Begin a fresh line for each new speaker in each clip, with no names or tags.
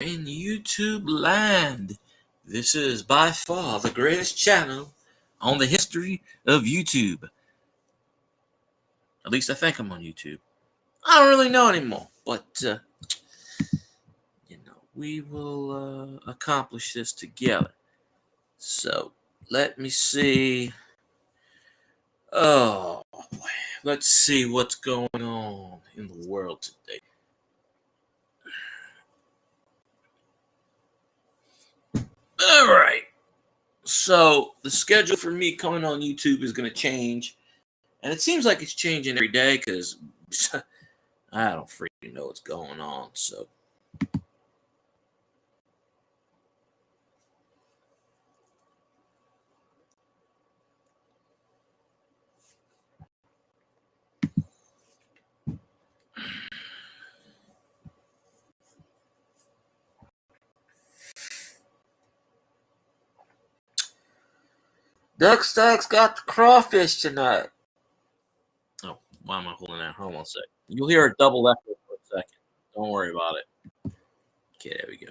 in YouTube land. This is by far the greatest channel on the history of YouTube. At least I think I'm on YouTube. I don't really know anymore, but we will accomplish this together. So let me see. Oh, let's see what's going on in the world today. All right. So the schedule for me coming on YouTube is going to change, and it seems like it's changing every day because I don't freaking know what's going on. So Duck Stacks got the crawfish tonight. Oh, why am I holding that? Hold on a sec. You'll hear a double echo for a second. Don't worry about it. Okay, there we go.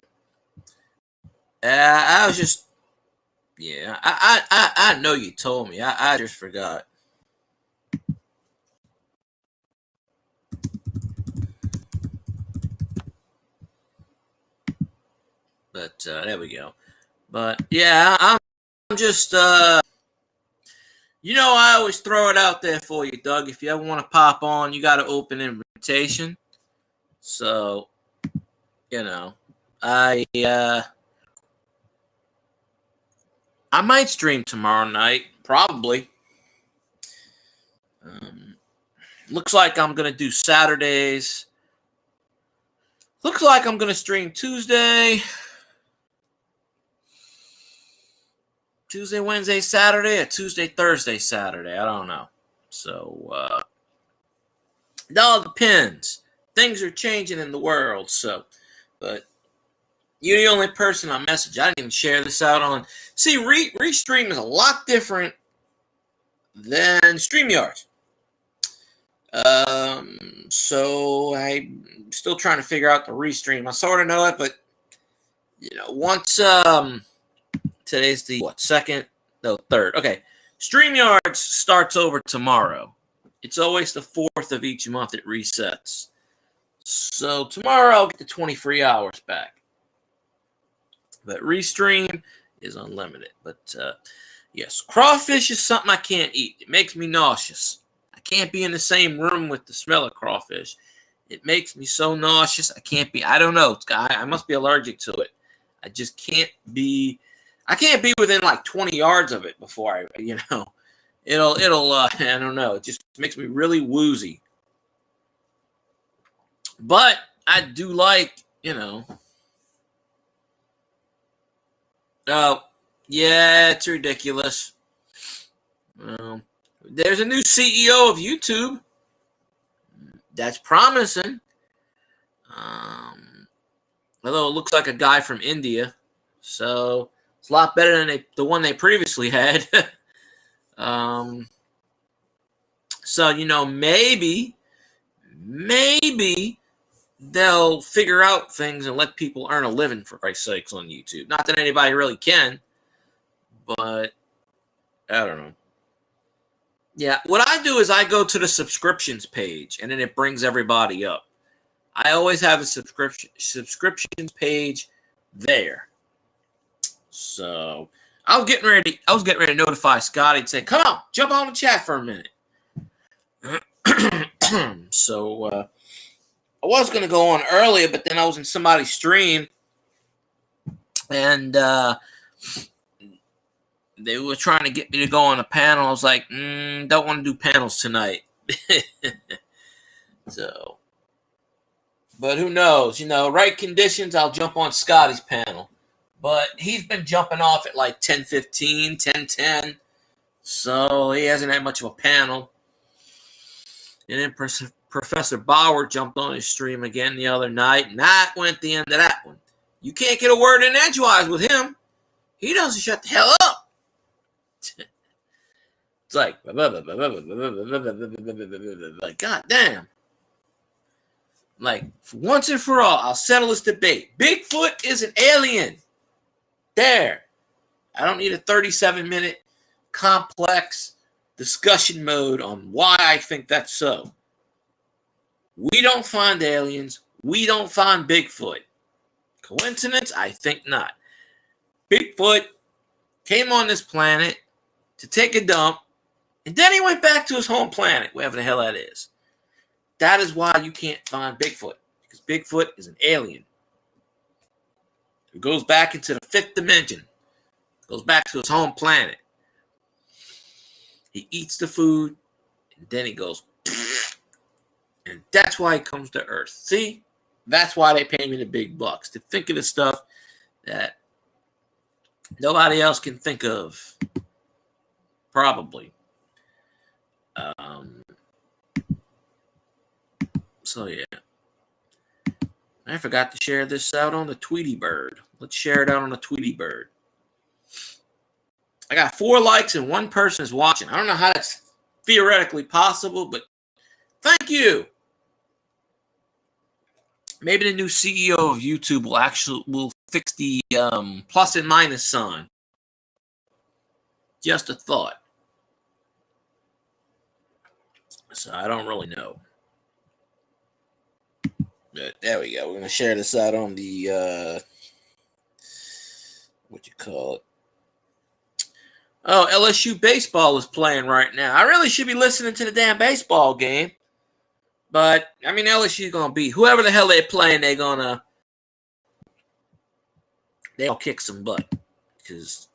I was just, yeah, I know you told me. I just forgot. But there we go. But yeah, I'm just, I always throw it out there for you, Doug. If you ever want to pop on, you got an open invitation. So, I might stream tomorrow night, probably. Looks like I'm gonna do Saturdays. Looks like I'm gonna stream Tuesday, Wednesday, Saturday, or Tuesday, Thursday, Saturday. I don't know. So it all depends. Things are changing in the world. So, but you're the only person I message. I didn't even share this out on. See, Restream is a lot different than StreamYard. So I'm still trying to figure out the Restream. I sort of know it, but once today's the third. Okay, StreamYard starts over tomorrow. It's always the 4th of each month. It resets. So tomorrow I'll get the 20 free hours back. But Restream is unlimited. But yes, crawfish is something I can't eat. It makes me nauseous. I can't be in the same room with the smell of crawfish. It makes me so nauseous. I can't be. I don't know. I must be allergic to it. I just can't be. I can't be within like 20 yards of it before I, it'll. I don't know. It just makes me really woozy. But I do like, Oh, yeah, it's ridiculous. There's a new CEO of YouTube. That's promising. Although it looks like a guy from India. So it's a lot better than the one they previously had. So, maybe they'll figure out things and let people earn a living, for Christ's sakes, on YouTube. Not that anybody really can, but I don't know. Yeah, what I do is I go to the subscriptions page, and then it brings everybody up. I always have a subscriptions page there. So I was getting ready to notify Scotty and say, "Come on, jump on the chat for a minute." So I was going to go on earlier, but then I was in somebody's stream, and they were trying to get me to go on a panel. I was like, don't want to do panels tonight. So, but who knows? Right conditions, I'll jump on Scotty's panel. But he's been jumping off at like 10:15, 10:10. So he hasn't had much of a panel. And then Professor Bauer jumped on his stream again the other night, and that went the end of that one. You can't get a word in edgewise with him. He doesn't shut the hell up. It's like, God damn. Like, for once and for all, I'll settle this debate. Bigfoot is an alien. There. I don't need a 37-minute complex discussion mode on why I think that's so. We don't find aliens. We don't find Bigfoot. Coincidence? I think not. Bigfoot came on this planet to take a dump, and then he went back to his home planet, wherever the hell that is. That is why you can't find Bigfoot, because Bigfoot is an alien who goes back into the fifth dimension, goes back to his home planet. He eats the food, and then he goes, and that's why he comes to Earth. See? That's why they pay me the big bucks, to think of the stuff that nobody else can think of. Probably. So, yeah. I forgot to share this out on the Tweety Bird. Let's share it out on the Tweety Bird. I got 4 likes and 1 person is watching. I don't know how that's theoretically possible, but thank you. Maybe the new CEO of YouTube will fix the plus and minus sign. Just a thought. So I don't really know. But there we go. We're gonna share this out on the what you call it? Oh, LSU baseball is playing right now. I really should be listening to the damn baseball game. But, I mean, LSU's going to beat whoever the hell they're playing, they'll kick some butt. Because,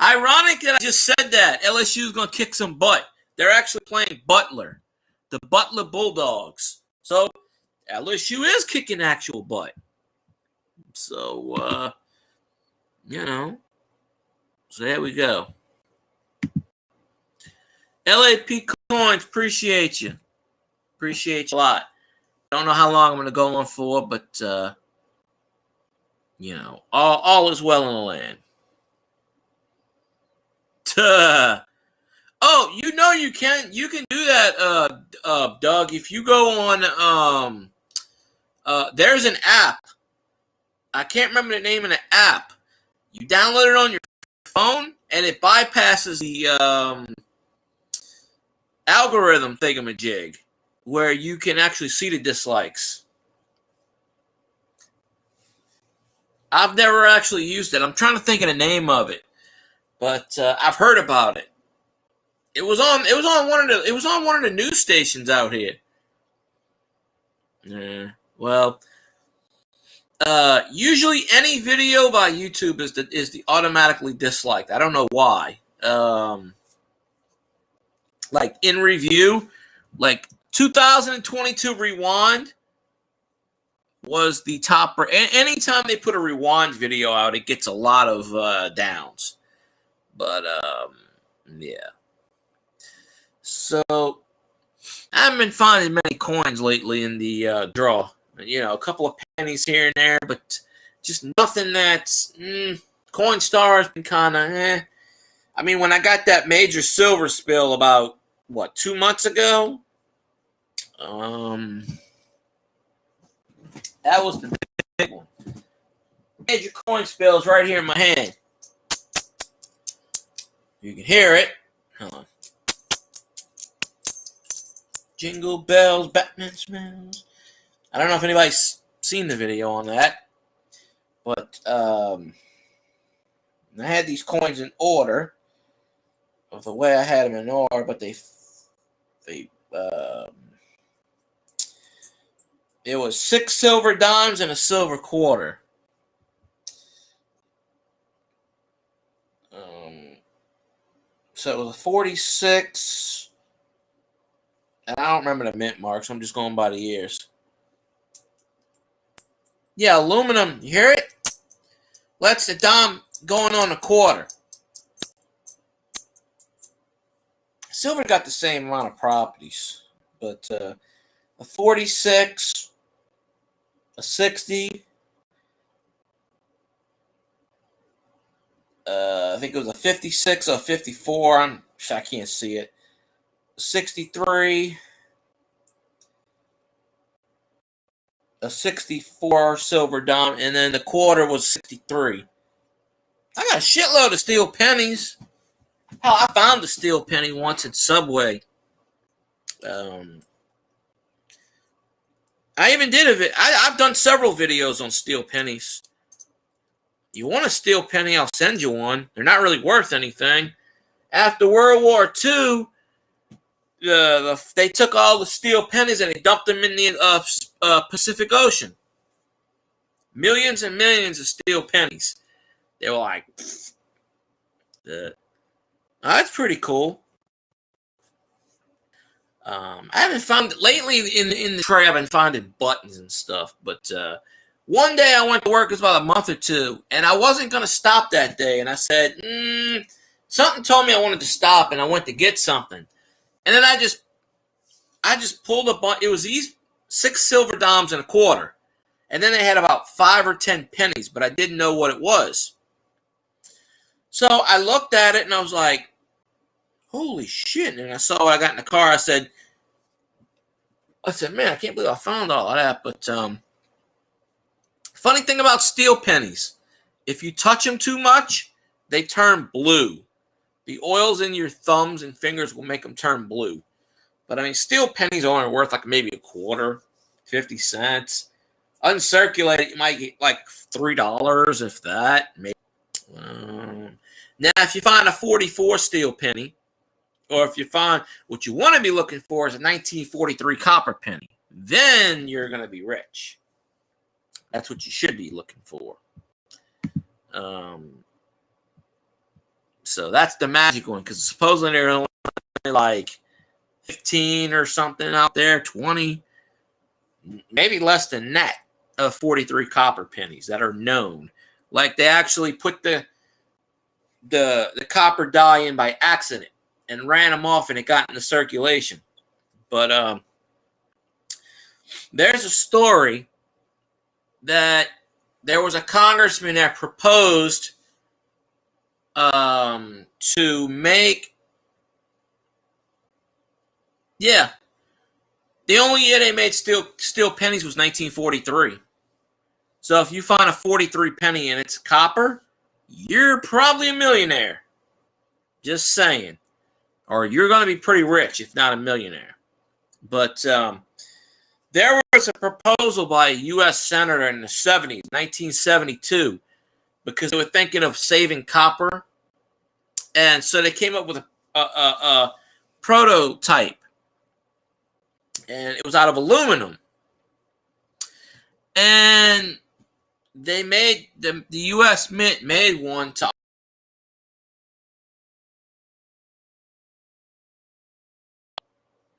ironic that I just said that. LSU's going to kick some butt. They're actually playing Butler, the Butler Bulldogs. So, LSU is kicking actual butt. So, so there we go. LAP Coins, appreciate you. Appreciate you a lot. Don't know how long I'm going to go on for, but, all is well in the land. Oh, you can do that, Doug. If you go on, there's an app. I can't remember the name of the app. You download it on your phone, and it bypasses the, algorithm thingamajig where you can actually see the dislikes. I've never actually used it. I'm trying to think of the name of it, but I've heard about it. It was on one of the news stations out here. Usually any video by YouTube is the automatically disliked. I don't know why. Like in review, like 2022 Rewind was the top. Anytime they put a Rewind video out, it gets a lot of downs. But yeah. So I haven't been finding many coins lately in the draw. A couple of pennies here and there, but just nothing that's Coinstar has been kind of I mean, when I got that major silver spill about 2 months ago, that was the big one. Major coin spills right here in my hand. You can hear it. Hold on. Jingle bells, Batman smells. I don't know if anybody's seen the video on that, but I had these coins in order of the way I had them in order, but it was 6 silver dimes and a silver quarter. So it was a 46, and I don't remember the mint mark, so I'm just going by the years. Yeah, aluminum, you hear it? That's the dime going on a quarter. Silver got the same amount of properties, but a 46, a 60, I think it was a 56 or a 54. I can't see it. 63, a 64 silver dime, and then the quarter was 63. I got a shitload of steel pennies. Hell, I found a steel penny once at Subway. I even did I've done several videos on steel pennies. You want a steel penny, I'll send you one. They're not really worth anything. After World War II, they took all the steel pennies and they dumped them in the Pacific Ocean. Millions and millions of steel pennies. They were like, that's pretty cool. I haven't found lately in the tray. I've been finding buttons and stuff, but one day I went to work. It was about a month or two, and I wasn't going to stop that day. And I said, something told me I wanted to stop, and I went to get something. And then I just pulled a bunch. It was these 6 silver dimes and a quarter, and then they had about 5 or 10 pennies, but I didn't know what it was. So I looked at it and I was like, holy shit. And I saw what I got in the car. I said, man, I can't believe I found all of that. But funny thing about steel pennies, if you touch them too much, they turn blue. The oils in your thumbs and fingers will make them turn blue. But I mean, steel pennies are only worth like maybe a quarter, 50 cents. Uncirculated, you might get like $3, if that. Maybe. Now, if you find a 44 steel penny, or if you find what you want to be looking for is a 1943 copper penny, then you're going to be rich. That's what you should be looking for. So that's the magic one, because supposedly there are only like 15 or something out there, 20, maybe less than that, of 43 copper pennies that are known. Like they actually put the copper die in by accident and ran them off, and it got into circulation. But there's a story that there was a congressman that proposed to make, the only year they made steel pennies was 1943. So if you find a 43 penny and it's copper, you're probably a millionaire. Just saying. Or you're going to be pretty rich, if not a millionaire. But there was a proposal by a U.S. senator in the 70s, 1972, because they were thinking of saving copper. And so they came up with a prototype. And it was out of aluminum. And they made, the U.S. Mint made one to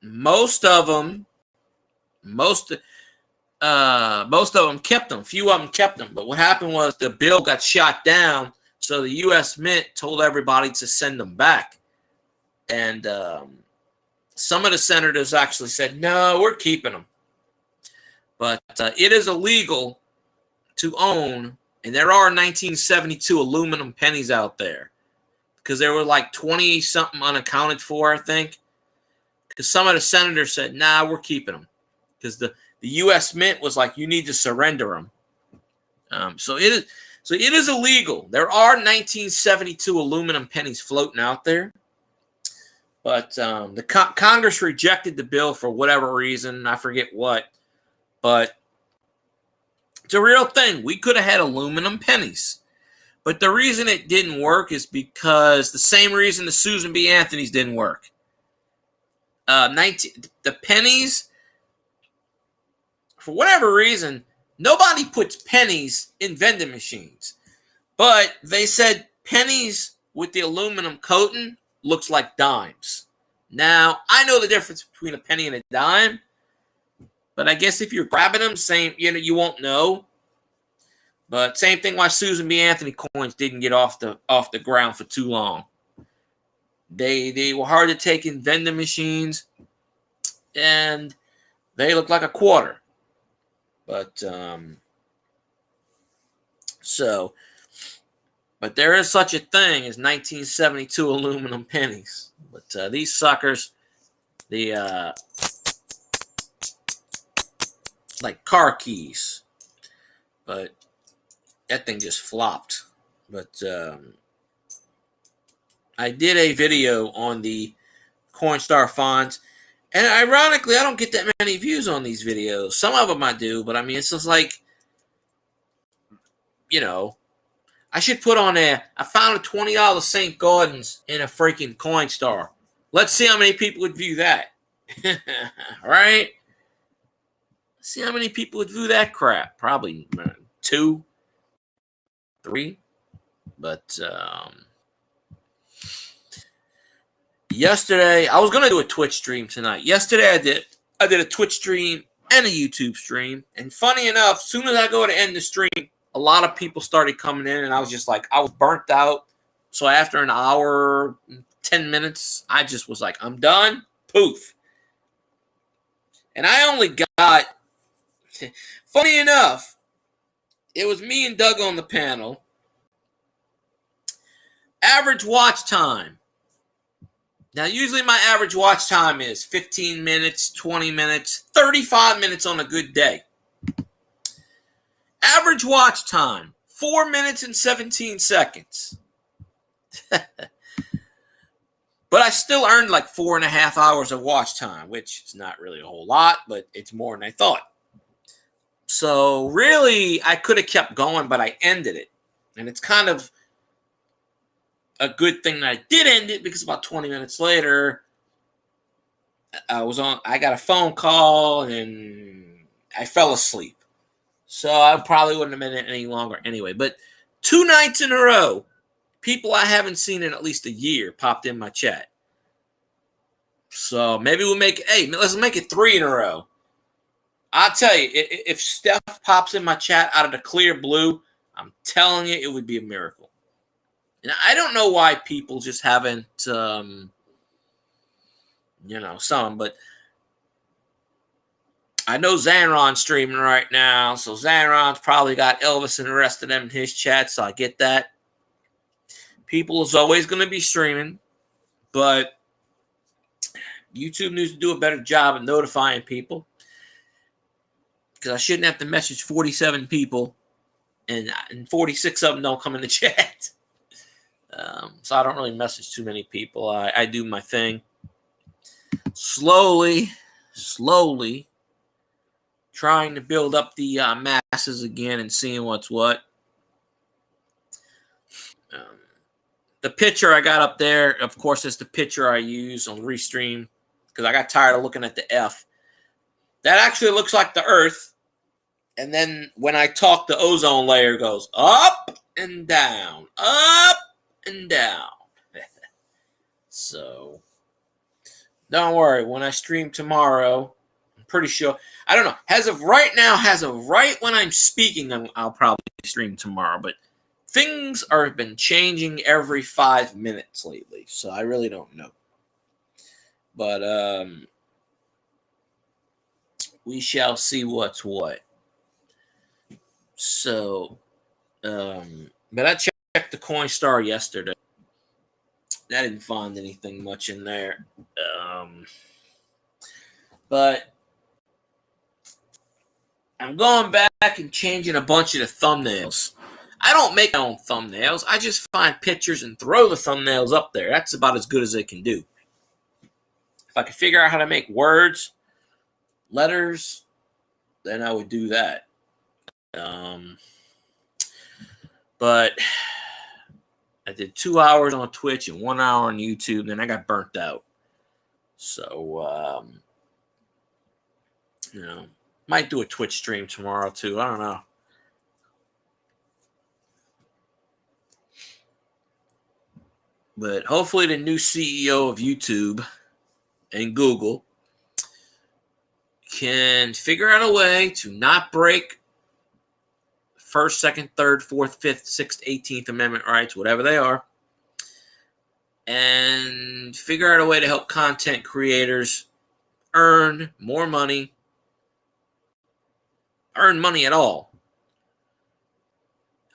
most of them kept them. Few of them kept them. But what happened was the bill got shot down, so the U.S. Mint told everybody to send them back. And some of the senators actually said, no, we're keeping them. But it is illegal to own, and there are 1972 aluminum pennies out there, because there were like 20-something unaccounted for, I think. Because some of the senators said, nah, we're keeping them. Because the U.S. Mint was like, you need to surrender them. So it is illegal. There are 1972 aluminum pennies floating out there. But the Congress rejected the bill for whatever reason. I forget what. But it's a real thing. We could have had aluminum pennies. But the reason it didn't work is because the same reason the Susan B. Anthony's didn't work. The pennies, for whatever reason, nobody puts pennies in vending machines. But they said pennies with the aluminum coating looks like dimes. Now, I know the difference between a penny and a dime, but I guess if you're grabbing them, you won't know. But same thing why Susan B. Anthony coins didn't get off the ground for too long. They were hard to take in vending machines, and they look like a quarter. But but there is such a thing as 1972 aluminum pennies. But these suckers, like car keys. But that thing just flopped. But I did a video on the Coinstar funds. And ironically, I don't get that many views on these videos. Some of them I do, but I mean, it's just like, I should put on there, I found a $20 St. Gordon's in a freaking Coinstar. Let's see how many people would view that. Right? Let's see how many people would view that crap. Probably 2, 3. But yesterday, I was going to do a Twitch stream tonight. Yesterday I did a Twitch stream and a YouTube stream. And funny enough, as soon as I go to end the stream, a lot of people started coming in, and I was just like, I was burnt out. So after an hour, 10 minutes, I just was like, I'm done. Poof. And I only got, funny enough, it was me and Doug on the panel. Average watch time. Now, usually my average watch time is 15 minutes, 20 minutes, 35 minutes on a good day. Average watch time, 4 minutes and 17 seconds. But I still earned like 4.5 hours of watch time, which is not really a whole lot, but it's more than I thought. So really, I could have kept going, but I ended it. And it's kind of a good thing that I did end it, because about 20 minutes later, I got a phone call and I fell asleep. So I probably wouldn't have been in any longer anyway. But 2 nights in a row, people I haven't seen in at least a year popped in my chat. So maybe let's make it 3 in a row. I'll tell you, if Steph pops in my chat out of the clear blue, I'm telling you, it would be a miracle. And I don't know why people just haven't, some, but I know Zanron's streaming right now, so Zanron's probably got Elvis and the rest of them in his chat, so I get that. People is always going to be streaming, but YouTube needs to do a better job of notifying people, because I shouldn't have to message 47 people, and 46 of them don't come in the chat. So I don't really message too many people. I do my thing. Slowly, trying to build up the masses again and seeing what's what. The picture I got up there, of course, is the picture I use on Restream, because I got tired of looking at the F. That actually looks like the Earth. And then when I talk, the ozone layer goes up and down, up and down. So don't worry. When I stream tomorrow, I'm pretty sure. I don't know. As of right when I'm speaking, I'll probably stream tomorrow. But things have been changing every 5 minutes lately, so I really don't know. But we shall see what's what. So, but I checked the Coinstar yesterday. I didn't find anything much in there. But I'm going back and changing a bunch of the thumbnails. I don't make my own thumbnails. I just find pictures and throw the thumbnails up there. That's about as good as they can do. If I could figure out how to make words, letters, then I would do that. But I did 2 hours on Twitch and 1 hour on YouTube, then I got burnt out. So, might do a Twitch stream tomorrow too. I don't know. But hopefully the new CEO of YouTube and Google can figure out a way to not break First, Second, Third, Fourth, Fifth, Sixth, 18th Amendment rights, whatever they are, and figure out a way to help content creators earn more money, earn money at all.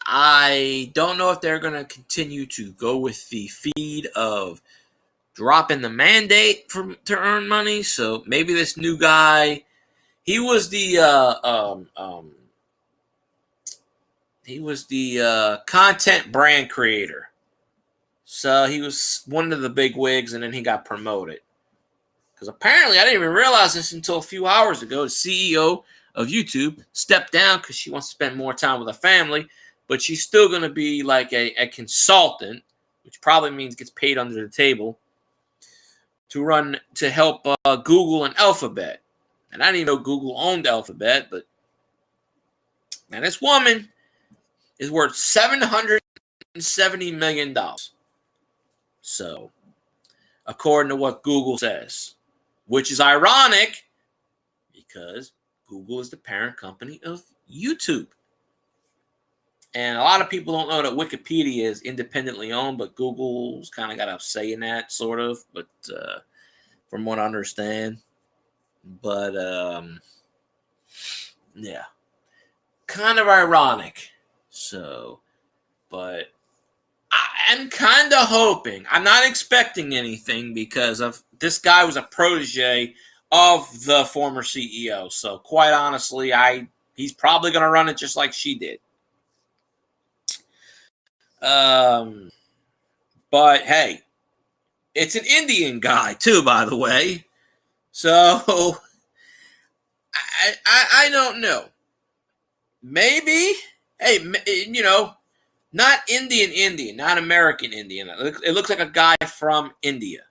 I don't know if they're going to continue to go with the feed of dropping the mandate to earn money. So maybe this new guy, He was the content brand creator. So he was one of the big wigs, and then he got promoted. Because apparently, I didn't even realize this until a few hours ago. The CEO of YouTube stepped down because she wants to spend more time with her family, but she's still going to be like a consultant, which probably means gets paid under the table to help Google and Alphabet. And I didn't even know Google owned Alphabet, but now this woman is worth $770 million. So, according to what Google says, which is ironic because Google is the parent company of YouTube. And a lot of people don't know that Wikipedia is independently owned, but Google's kind of got a say in that, sort of, but from what I understand. But, yeah, kind of ironic. So, but I'm kind of hoping, I'm not expecting anything because of this guy was a protege of the former CEO. So quite honestly, he's probably going to run it just like she did. But hey, it's an Indian guy too, by the way. So I don't know. Maybe, hey, not Indian, not American Indian. It looks like a guy from India.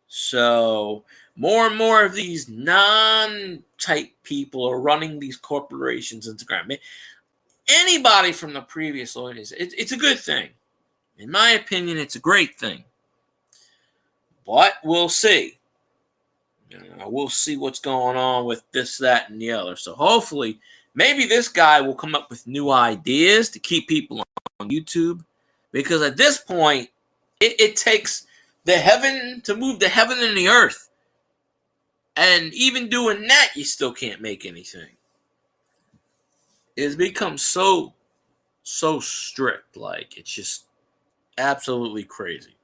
So more and more of these non-type people are running these corporations Instagram. Anybody from the previous owners, it's a good thing. In my opinion, it's a great thing. But we'll see. We'll see what's going on with this, that, and the other. So hopefully, maybe this guy will come up with new ideas to keep people on YouTube. Because at this point, it takes the heaven to move the heaven and the earth. And even doing that, you still can't make anything. It's become so strict. Like, it's just absolutely crazy.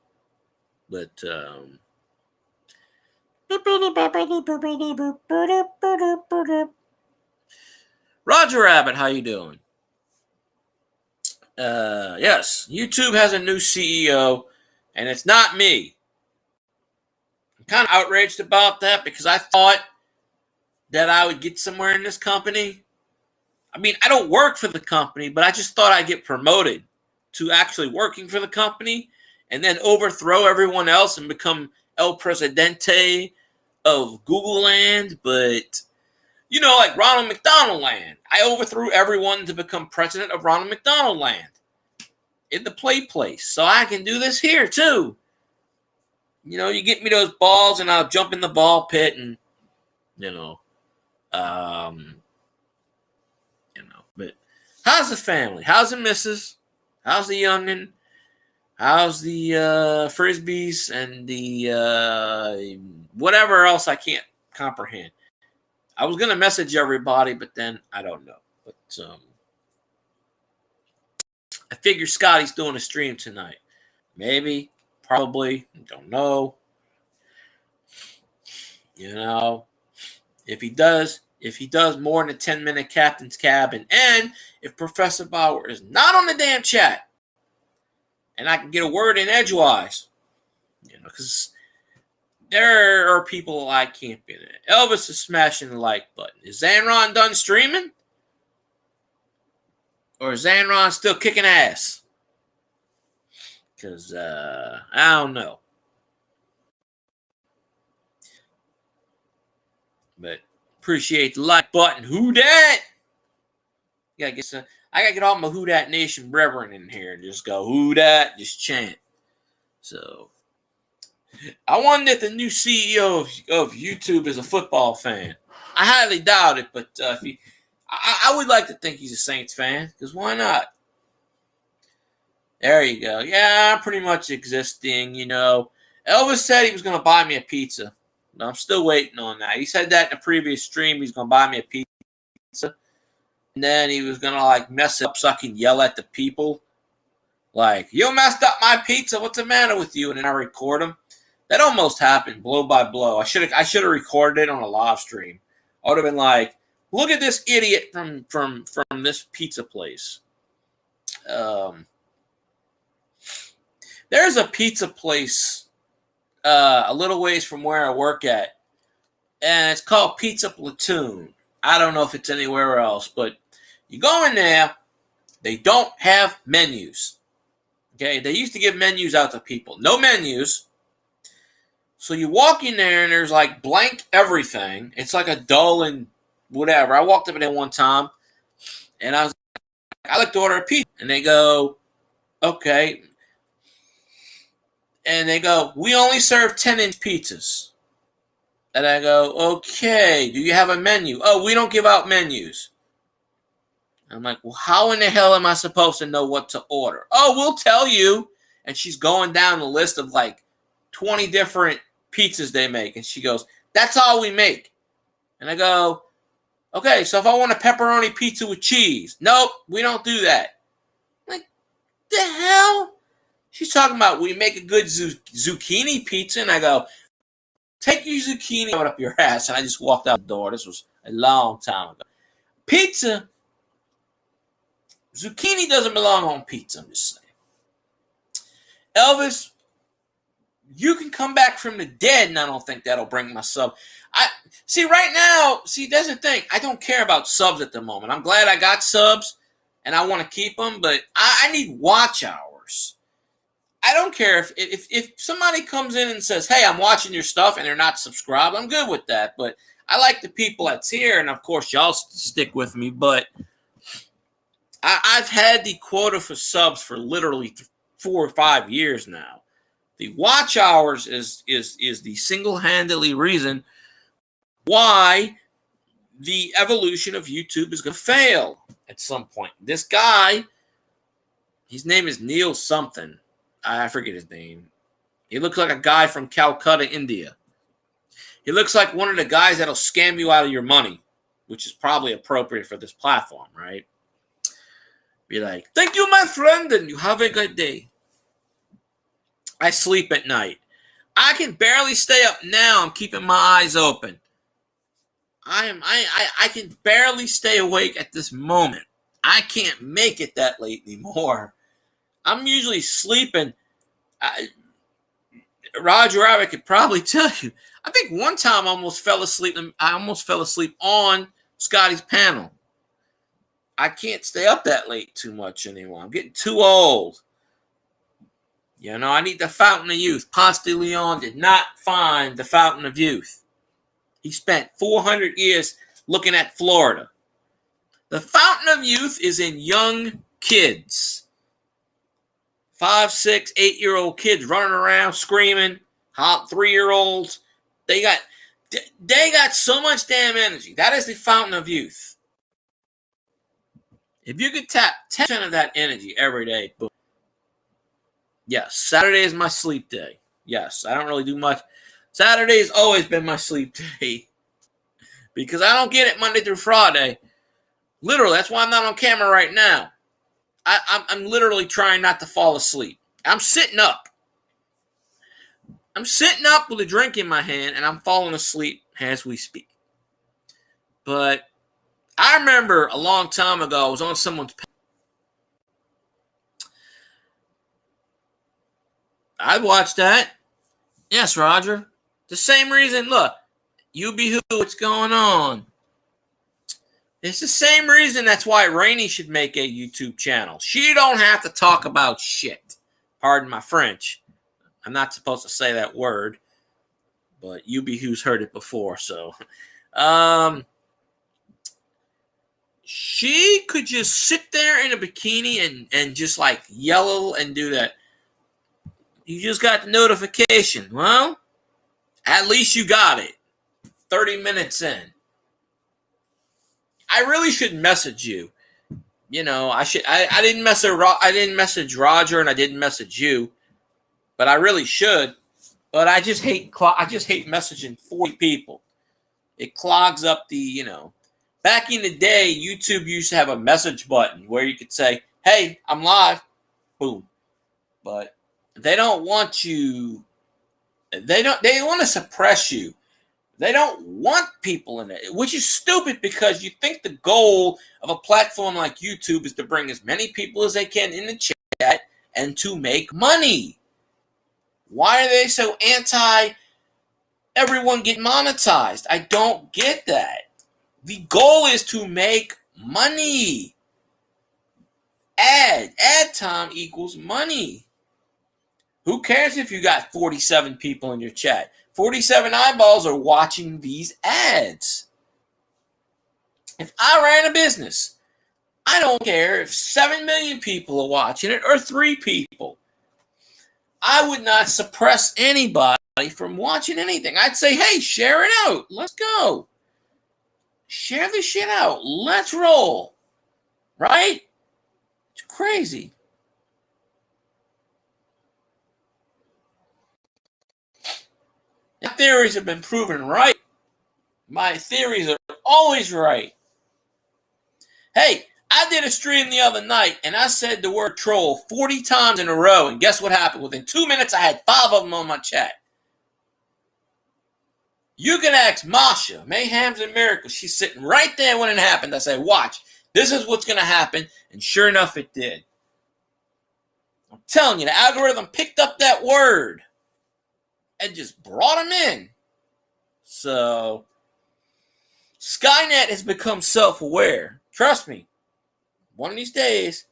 But, Roger Rabbit, how you doing? Yes, YouTube has a new CEO, and it's not me. I'm kind of outraged about that because I thought that I would get somewhere in this company. I mean, I don't work for the company, but I just thought I'd get promoted to actually working for the company and then overthrow everyone else and become El Presidente of Google Land. But, like Ronald McDonald Land. I overthrew everyone to become president of Ronald McDonald Land in the play place. So I can do this here, too. You get me those balls and I'll jump in the ball pit and, but how's the family? How's the missus? How's the youngin'? How's the frisbees and the whatever else I can't comprehend? I was going to message everybody, but then I don't know. But I figure Scotty's doing a stream tonight. Maybe, probably, don't know. If he does more than a 10-minute captain's cabin, and if Professor Bauer is not on the damn chat, and I can get a word in edgewise, because there are people I can't be in it. Elvis is smashing the like button. Is Zanron done streaming? Or is Zanron still kicking ass? Because, I don't know. But appreciate the like button. Who dat? I gotta get all my Who Dat Nation brethren in here and just go, who dat? Just chant. So, I wonder if the new CEO of YouTube is a football fan. I highly doubt it, but I would like to think he's a Saints fan, because why not? There you go. Yeah, I'm pretty much existing, Elvis said he was going to buy me a pizza. But I'm still waiting on that. He said that in a previous stream. He's going to buy me a pizza. And then he was going to, mess it up so I can yell at the people. Like, you messed up my pizza. What's the matter with you? And then I record him. That almost happened, blow by blow. I should have recorded it on a live stream. I would have been like, look at this idiot from this pizza place. There's a pizza place a little ways from where I work at, and it's called Pizza Platoon. I don't know if it's anywhere else, but you go in there, they don't have menus. Okay, they used to give menus out to people. No menus. So you walk in there and there's like blank everything. It's like a dull and whatever. I walked up in there one time and I was like, I'd like to order a pizza. And they go, okay. And they go, we only serve 10-inch pizzas. And I go, okay, do you have a menu? Oh, we don't give out menus. I'm like, well, how in the hell am I supposed to know what to order? Oh, we'll tell you. And she's going down the list of like 20 different pizzas they make. And she goes, that's all we make. And I go, okay, so if I want a pepperoni pizza with cheese. Nope, we don't do that. I'm like, the hell? She's talking about we make a good zucchini pizza. And I go, take your zucchini up your ass. And I just walked out the door. This was a long time ago. Pizza. Zucchini doesn't belong on pizza, I'm just saying. Elvis, you can come back from the dead, and I don't think that'll bring my sub. Right now, that's the thing. I don't care about subs at the moment. I'm glad I got subs, and I want to keep them, but I need watch hours. I don't care if somebody comes in and says, hey, I'm watching your stuff, and they're not subscribed. I'm good with that, but I like the people that's here, and of course, y'all stick with me, but I've had the quota for subs for literally 4 or 5 years now. The watch hours is the single-handedly reason why the evolution of YouTube is going to fail at some point. This guy, his name is Neil something. I forget his name. He looks like a guy from Calcutta, India. He looks like one of the guys that'll scam you out of your money, which is probably appropriate for this platform, right? Be like, thank you, my friend, and you have a good day. I sleep at night. I can barely stay up now. I'm keeping my eyes open. I can barely stay awake at this moment. I can't make it that late anymore. I'm usually sleeping. Roger Rabbit could probably tell you. I think one time I almost fell asleep on Scotty's panel. I can't stay up that late too much anymore. I'm getting too old. You know, I need the fountain of youth. Ponce de Leon did not find the fountain of youth. He spent 400 years looking at Florida. The fountain of youth is in young kids. 5, 6, 8-year-old kids running around screaming. Hot 3-year-olds. They got so much damn energy. That is the fountain of youth. If you could tap 10% of that energy every day, boom. Yes, Saturday is my sleep day. Yes, I don't really do much. Saturday has always been my sleep day because I don't get it Monday through Friday. Literally, that's why I'm not on camera right now. I'm literally trying not to fall asleep. I'm sitting up. I'm sitting up with a drink in my hand, and I'm falling asleep as we speak. But I remember a long time ago, I was on someone's panel. I watched that. Yes, Roger. The same reason, look, you be who, what's going on? It's the same reason that's why Rainey should make a YouTube channel. She don't have to talk about shit. Pardon my French. I'm not supposed to say that word, but you be who's heard it before, so. She could just sit there in a bikini and just like yell and do that. You just got the notification. Well, at least you got it. 30 minutes in. I really should message you. You know, I didn't message Roger and I didn't message you, but I really should. But I just hate messaging 40 people. It clogs up the, you know. Back in the day, YouTube used to have a message button where you could say, "Hey, I'm live." Boom. But they don't want you They want to suppress you. They don't want people in it, which is stupid because you think the goal of a platform like YouTube is to bring as many people as they can in the chat and to make money. Why are they so anti everyone get monetized? I don't get that. The goal is to make money. Ad time equals money. Who cares if you got 47 people in your chat? 47 eyeballs are watching these ads. If I ran a business, I don't care if 7 million people are watching it or 3 people. I would not suppress anybody from watching anything. I'd say, hey, share it out. Let's go. Share the shit out. Let's roll. Right? It's crazy. My theories have been proven right. My theories are always right. Hey, I did a stream the other night, and I said the word troll 40 times in a row, and guess what happened? Within 2 minutes, I had 5 of them on my chat. You can ask Masha, Mayhems and Miracles. She's sitting right there when it happened. I said, watch, this is what's going to happen, and sure enough, it did. I'm telling you, the algorithm picked up that word and just brought them in. So, Skynet has become self-aware. Trust me. One of these days,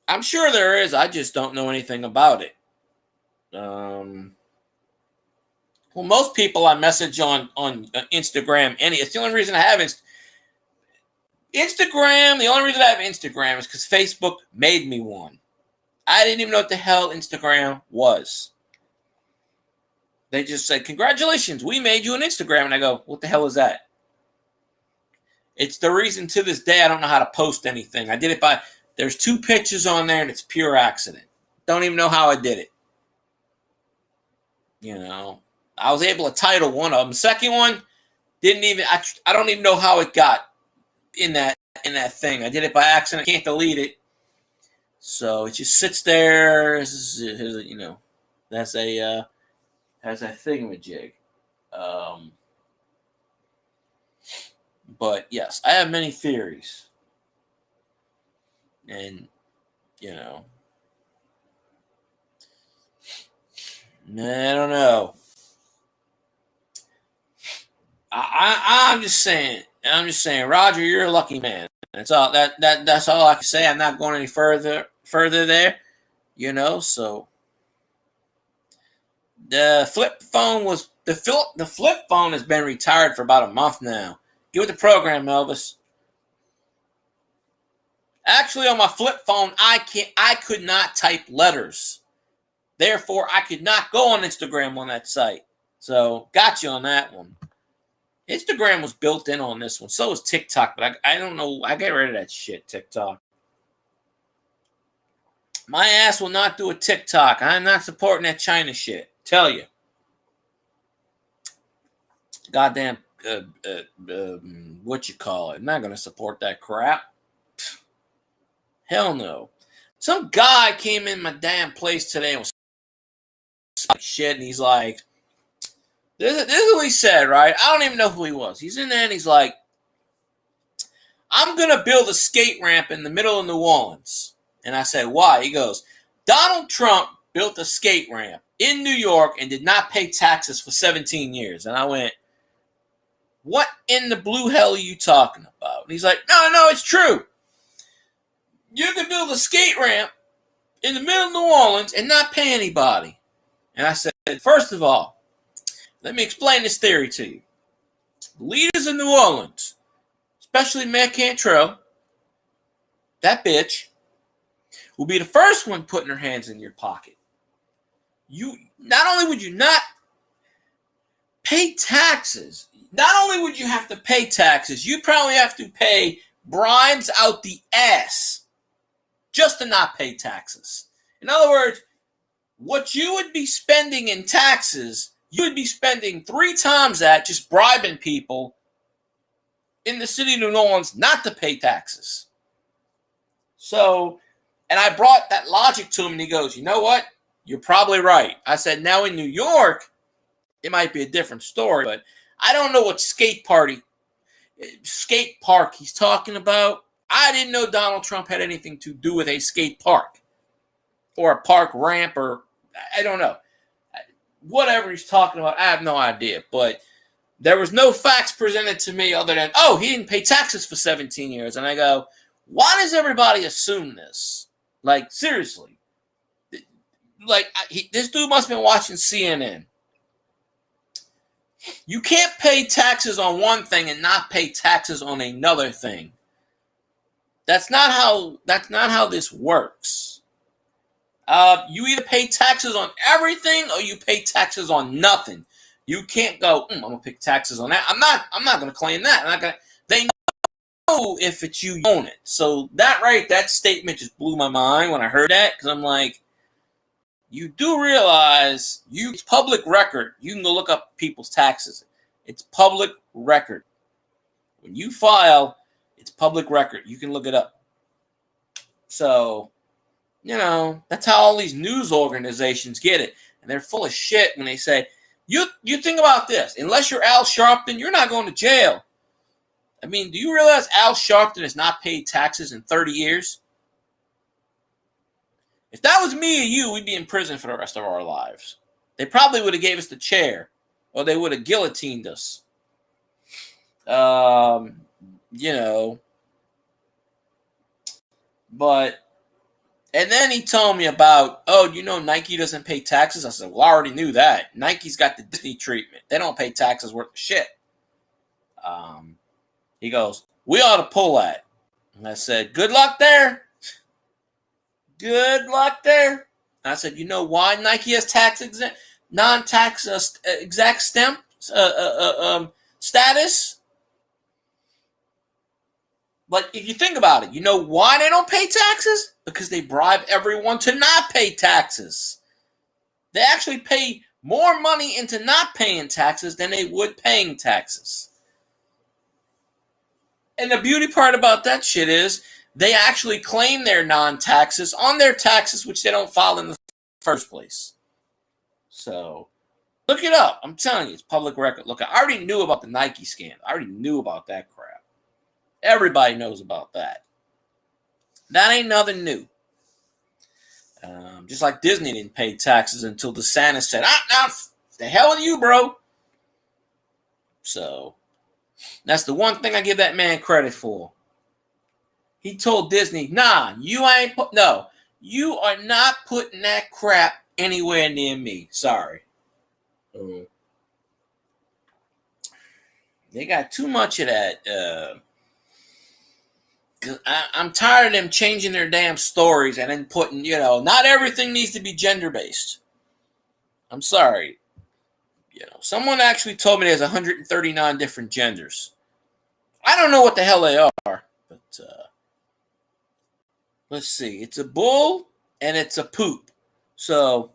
I'm sure there is. I just don't know anything about it. Well, most people I message on Instagram. It's the only reason I have Instagram. The only reason I have Instagram is because Facebook made me one. I didn't even know what the hell Instagram was. They just said, congratulations, we made you an Instagram. And I go, what the hell is that? It's the reason to this day I don't know how to post anything. I did it by, there's 2 pictures on there and it's pure accident. Don't even know how I did it. You know, I was able to title one of them. Second one, I don't even know how it got in that thing. I did it by accident. I can't delete it. So it just sits there. You know, that's a thingamajig. But yes, I have many theories. And, you know, I don't know. I'm just saying, Roger, you're a lucky man. That's all that's all I can say. I'm not going any further there, you know. So the flip phone has been retired for about a month now. Get with the program, Elvis. Actually, on my flip phone, I could not type letters. Therefore, I could not go on Instagram on that site. So, got you on that one. Instagram was built in on this one. So was TikTok, but I don't know. I get rid of that shit, TikTok. My ass will not do a TikTok. I'm not supporting that China shit. Tell you. Goddamn, what you call it? I'm not going to support that crap. Hell no. Some guy came in my damn place today and was shit, and he's like, this is what he said, right? I don't even know who he was. He's in there and he's like, I'm going to build a skate ramp in the middle of New Orleans. And I said, why? He goes, Donald Trump built a skate ramp in New York and did not pay taxes for 17 years. And I went, what in the blue hell are you talking about? And he's like, no, it's true. You can build a skate ramp in the middle of New Orleans and not pay anybody. And I said, first of all, let me explain this theory to you. The leaders in New Orleans, especially Mayor Cantrell, that bitch, will be the first one putting her hands in your pocket. You not only would you not pay taxes, not only would you have to pay taxes, you'd probably have to pay bribes out the ass just to not pay taxes. In other words, what you would be spending in taxes, you would be spending 3 times that just bribing people in the city of New Orleans not to pay taxes. So, and I brought that logic to him, and he goes, you know what? You're probably right. I said, now in New York, it might be a different story, but I don't know what skate park he's talking about. I didn't know Donald Trump had anything to do with a skate park or a park ramp, or I don't know. Whatever he's talking about, I have no idea. But there was no facts presented to me other than, oh, he didn't pay taxes for 17 years. And I go, why does everybody assume this? Like, seriously. Like, this dude must have been watching CNN. You can't pay taxes on one thing and not pay taxes on another thing. That's not how this works. You either pay taxes on everything or you pay taxes on nothing. You can't go, I'm gonna pay taxes on that. I'm not gonna claim that. They know if it's you own it. So that statement just blew my mind when I heard that, because I'm like, you do realize it's public record. You can go look up people's taxes. It's public record. When you file, it's public record. You can look it up. So, that's how all these news organizations get it. And they're full of shit when they say, you think about this. Unless you're Al Sharpton, you're not going to jail. I mean, do you realize Al Sharpton has not paid taxes in 30 years? If that was me or you, we'd be in prison for the rest of our lives. They probably would have gave us the chair, or they would have guillotined us. But, and then he told me about, Nike doesn't pay taxes. I said, well, I already knew that. Nike's got the Disney treatment. They don't pay taxes worth of shit. He goes, we ought to pull that. And I said, good luck there. Good luck there. I said, you know why Nike has non-tax exact stamp status? But if you think about it, you know why they don't pay taxes? Because they bribe everyone to not pay taxes. They actually pay more money into not paying taxes than they would paying taxes. And the beauty part about that shit is they actually claim their non-taxes on their taxes, which they don't file in the first place. So, look it up. I'm telling you, it's public record. Look, I already knew about the Nike scandal. I already knew about that crap. Everybody knows about that. That ain't nothing new. Just like Disney didn't pay taxes until DeSantis said, now, the hell with you, bro. So, that's the one thing I give that man credit for. He told Disney, you are not putting that crap anywhere near me. Sorry. They got too much of that. I'm tired of them changing their damn stories and then putting, not everything needs to be gender-based. I'm sorry. Someone actually told me there's 139 different genders. I don't know what the hell they are, but let's see. It's a bull and it's a poop. So,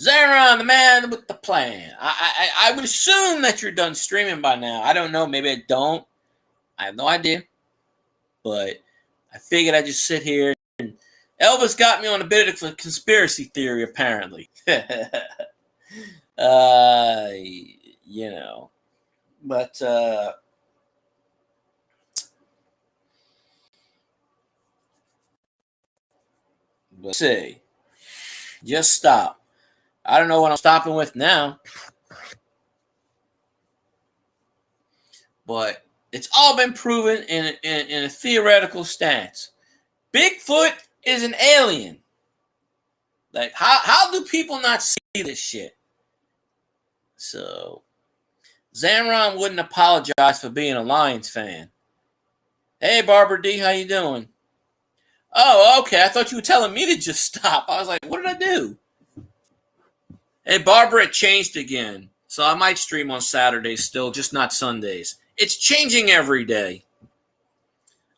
Zaron, the man with the plan. I would assume that you're done streaming by now. I don't know. Maybe I don't. I have no idea. But I figured I'd just sit here. And Elvis got me on a bit of a conspiracy theory, apparently. But let's see. Just stop. I don't know what I'm stopping with now. But it's all been proven in a theoretical stance. Bigfoot is an alien. Like, how do people not see this shit? So, Zanron wouldn't apologize for being a Lions fan. Hey, Barbara D, how you doing? Oh, okay. I thought you were telling me to just stop. I was like, what did I do? Hey, Barbara, it changed again. So I might stream on Saturdays still, just not Sundays. It's changing every day.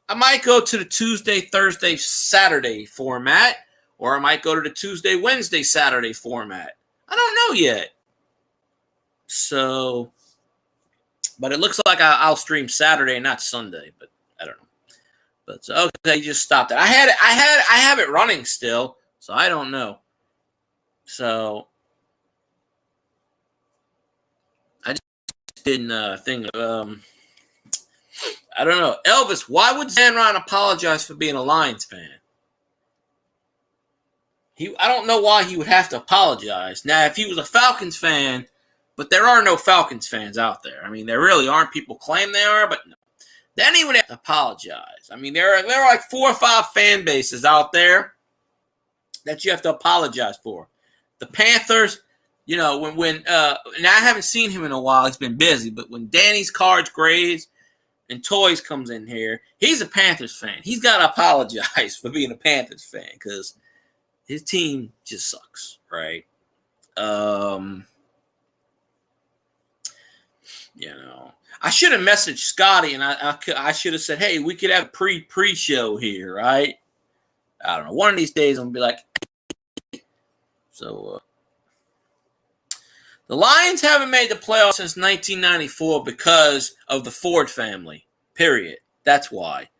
I might go to the Tuesday, Thursday, Saturday format, or I might go to the Tuesday, Wednesday, Saturday format. I don't know yet. So, but it looks like I'll stream Saturday, not Sunday, but I don't know. But okay, just stopped it. I have it running still, so I don't know. So I just didn't think. I don't know, Elvis. Why would Zanron apologize for being a Lions fan? I don't know why he would have to apologize. Now, if he was a Falcons fan, but there are no Falcons fans out there. I mean, there really aren't. People claim they are, but no. Then he would have to apologize. I mean, there are like 4 or 5 fan bases out there that you have to apologize for. The Panthers, you know, when and I haven't seen him in a while. He's been busy, but when Danny's Cards, Grades, and Toys comes in here, he's a Panthers fan. He's got to apologize for being a Panthers fan because his team just sucks, right? You know, I should have messaged Scotty, and I should have said, hey, we could have a pre-show here, right? I don't know. One of these days, I'm going to be like, so the Lions haven't made the playoffs since 1994 because of the Ford family, period. That's why.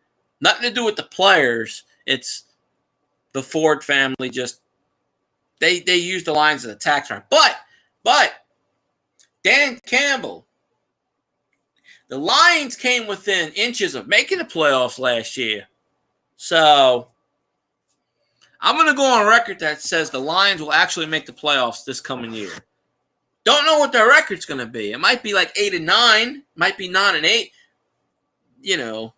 Nothing to do with the players. It's the Ford family. Just they use the Lions as a tax write. But Dan Campbell, the Lions came within inches of making the playoffs last year. So I'm going to go on record that says the Lions will actually make the playoffs this coming year. Don't know what their record's going to be. It might be like 8-9, might be 9-8. You know,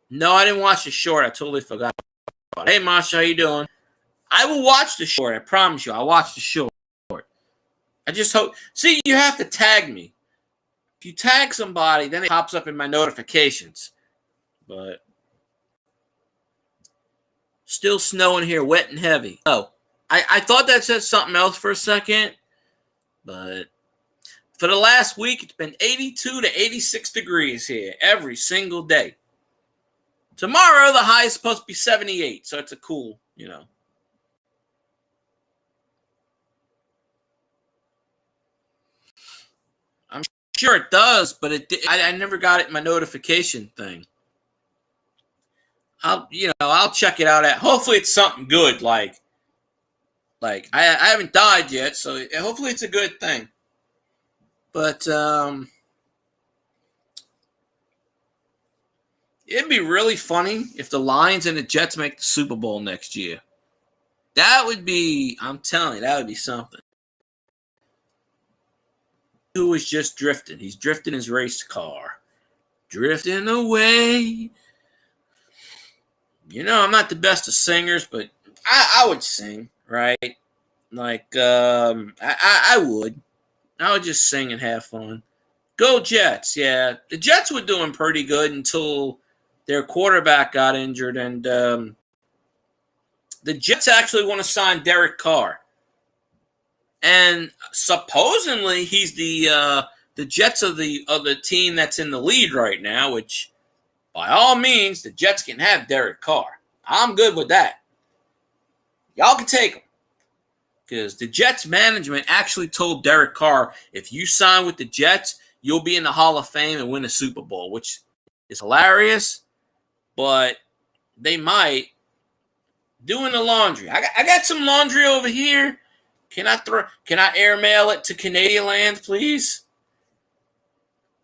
no, I didn't watch the short. I totally forgot about it. Hey, Masha, how you doing? I will watch the short. I promise you, I'll watch the short. I just hope. See, you have to tag me. If you tag somebody, then it pops up in my notifications. But still snowing here, wet and heavy. Oh, I thought that said something else for a second. But for the last week, it's been 82 to 86 degrees here every single day. Tomorrow, the high is supposed to be 78, so it's a cool, you know. I'm sure it does, but I never got it in my notification thing. I'll check it out. Hopefully, it's something good. Like I haven't died yet, so hopefully, it's a good thing. But it'd be really funny if the Lions and the Jets make the Super Bowl next year. That would be, I'm telling you, that would be something. Who is just drifting? He's drifting his race car. Drifting away. You know, I'm not the best of singers, but I would sing, right? Like, I would. I would just sing and have fun. Go Jets, yeah. The Jets were doing pretty good until their quarterback got injured, and the Jets actually want to sign Derek Carr. And supposedly he's the Jets of the team that's in the lead right now, which by all means the Jets can have Derek Carr. I'm good with that. Y'all can take him. Because the Jets management actually told Derek Carr, if you sign with the Jets, you'll be in the Hall of Fame and win a Super Bowl, which is hilarious, but they might. Doing the laundry. I got some laundry over here. Can I airmail it to Canadian Land, please?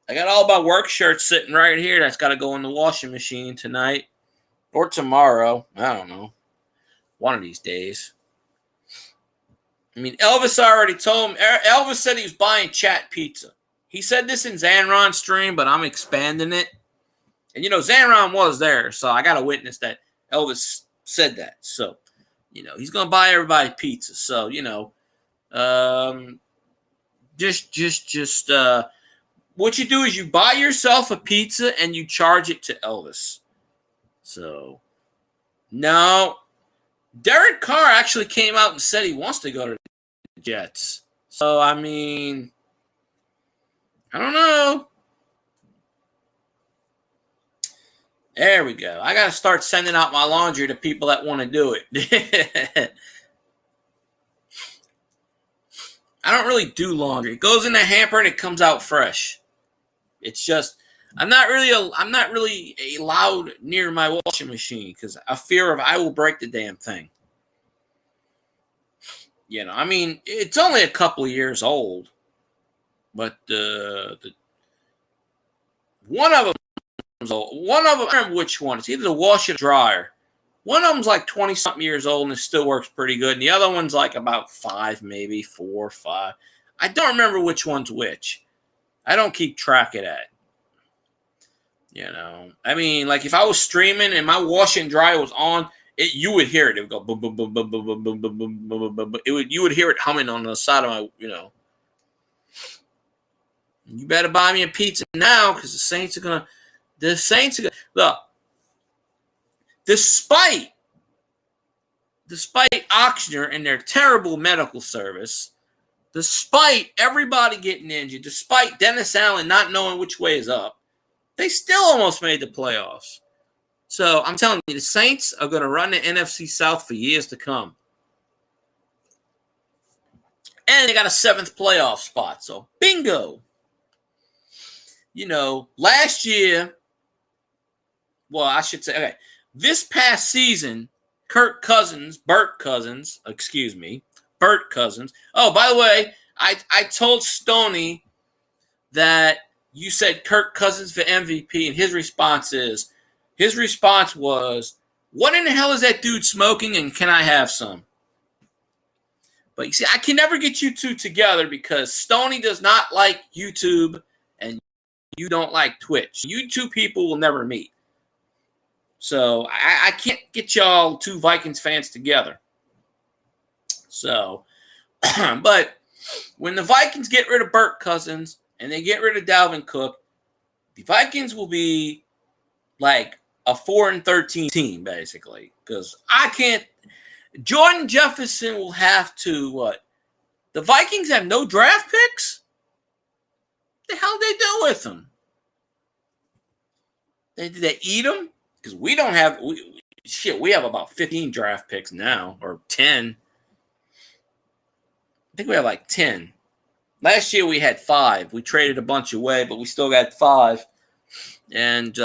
I got all my work shirts sitting right here that's got to go in the washing machine tonight or tomorrow. I don't know. One of these days. I mean, Elvis already told him. Elvis said he was buying Chat Pizza. He said this in Zanron's stream, but I'm expanding it. And, you know, Zanron was there, so I got to witness that Elvis said that. So, you know, he's going to buy everybody pizza. So, you know, just what you do is you buy yourself a pizza and you charge it to Elvis. So, no. Derek Carr actually came out and said he wants to go to the Jets. So, I mean, I don't know. There we go. I got to start sending out my laundry to people that want to do it. I don't really do laundry. It goes in a hamper and it comes out fresh. It's just I'm not really allowed near my washing machine because I fear I will break the damn thing. I mean, it's only a couple of years old, but one of them's old. One of them, I don't remember which one. It's either the washer or dryer. One of them's like 20-something years old and it still works pretty good. And the other one's like about 5, maybe 4 or 5. I don't remember which one's which. I don't keep track of that. I mean, like if I was streaming and my washer and dryer was on, you would hear it. It would go boom, boom, boom, boom, boom, boom, boom, boom, boom, boom, boom, boom. You would hear it humming on the side of my, You better buy me a pizza now because the Saints are gonna. Look. Despite Ochsner and their terrible medical service, despite everybody getting injured, despite Dennis Allen not knowing which way is up, they still almost made the playoffs. So I'm telling you, the Saints are going to run the NFC South for years to come. And they got a 7th playoff spot. So bingo. Last year, well, I should say, okay, this past season, Bert Cousins. Oh, by the way, I told Stoney that you said Kirk Cousins for MVP, and his response was, what in the hell is that dude smoking, and can I have some? But you see, I can never get you two together because Stoney does not like YouTube, and you don't like Twitch. You two people will never meet. So I can't get y'all 2 Vikings fans together. So, but when the Vikings get rid of Bert Cousins and they get rid of Dalvin Cook, the Vikings will be like a 4-13 team, basically. Because Jordan Jefferson will have to, what? The Vikings have no draft picks? What the hell did they do with them? Did they eat them? Because we don't have, we have about 15 draft picks now, or 10. I think we have like 10. Last year we had 5. We traded a bunch away, but we still got 5. And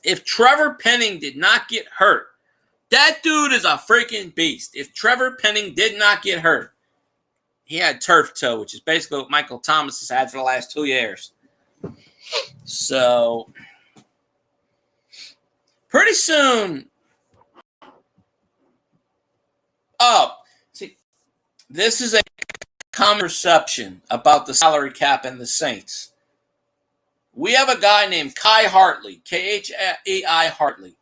if Trevor Penning did not get hurt, that dude is a freaking beast. If Trevor Penning did not get hurt, he had turf toe, which is basically what Michael Thomas has had for the last 2 years. So pretty soon. See, this is a common perception about the salary cap and the Saints. We have a guy named Kai Hartley, Khai Hartley.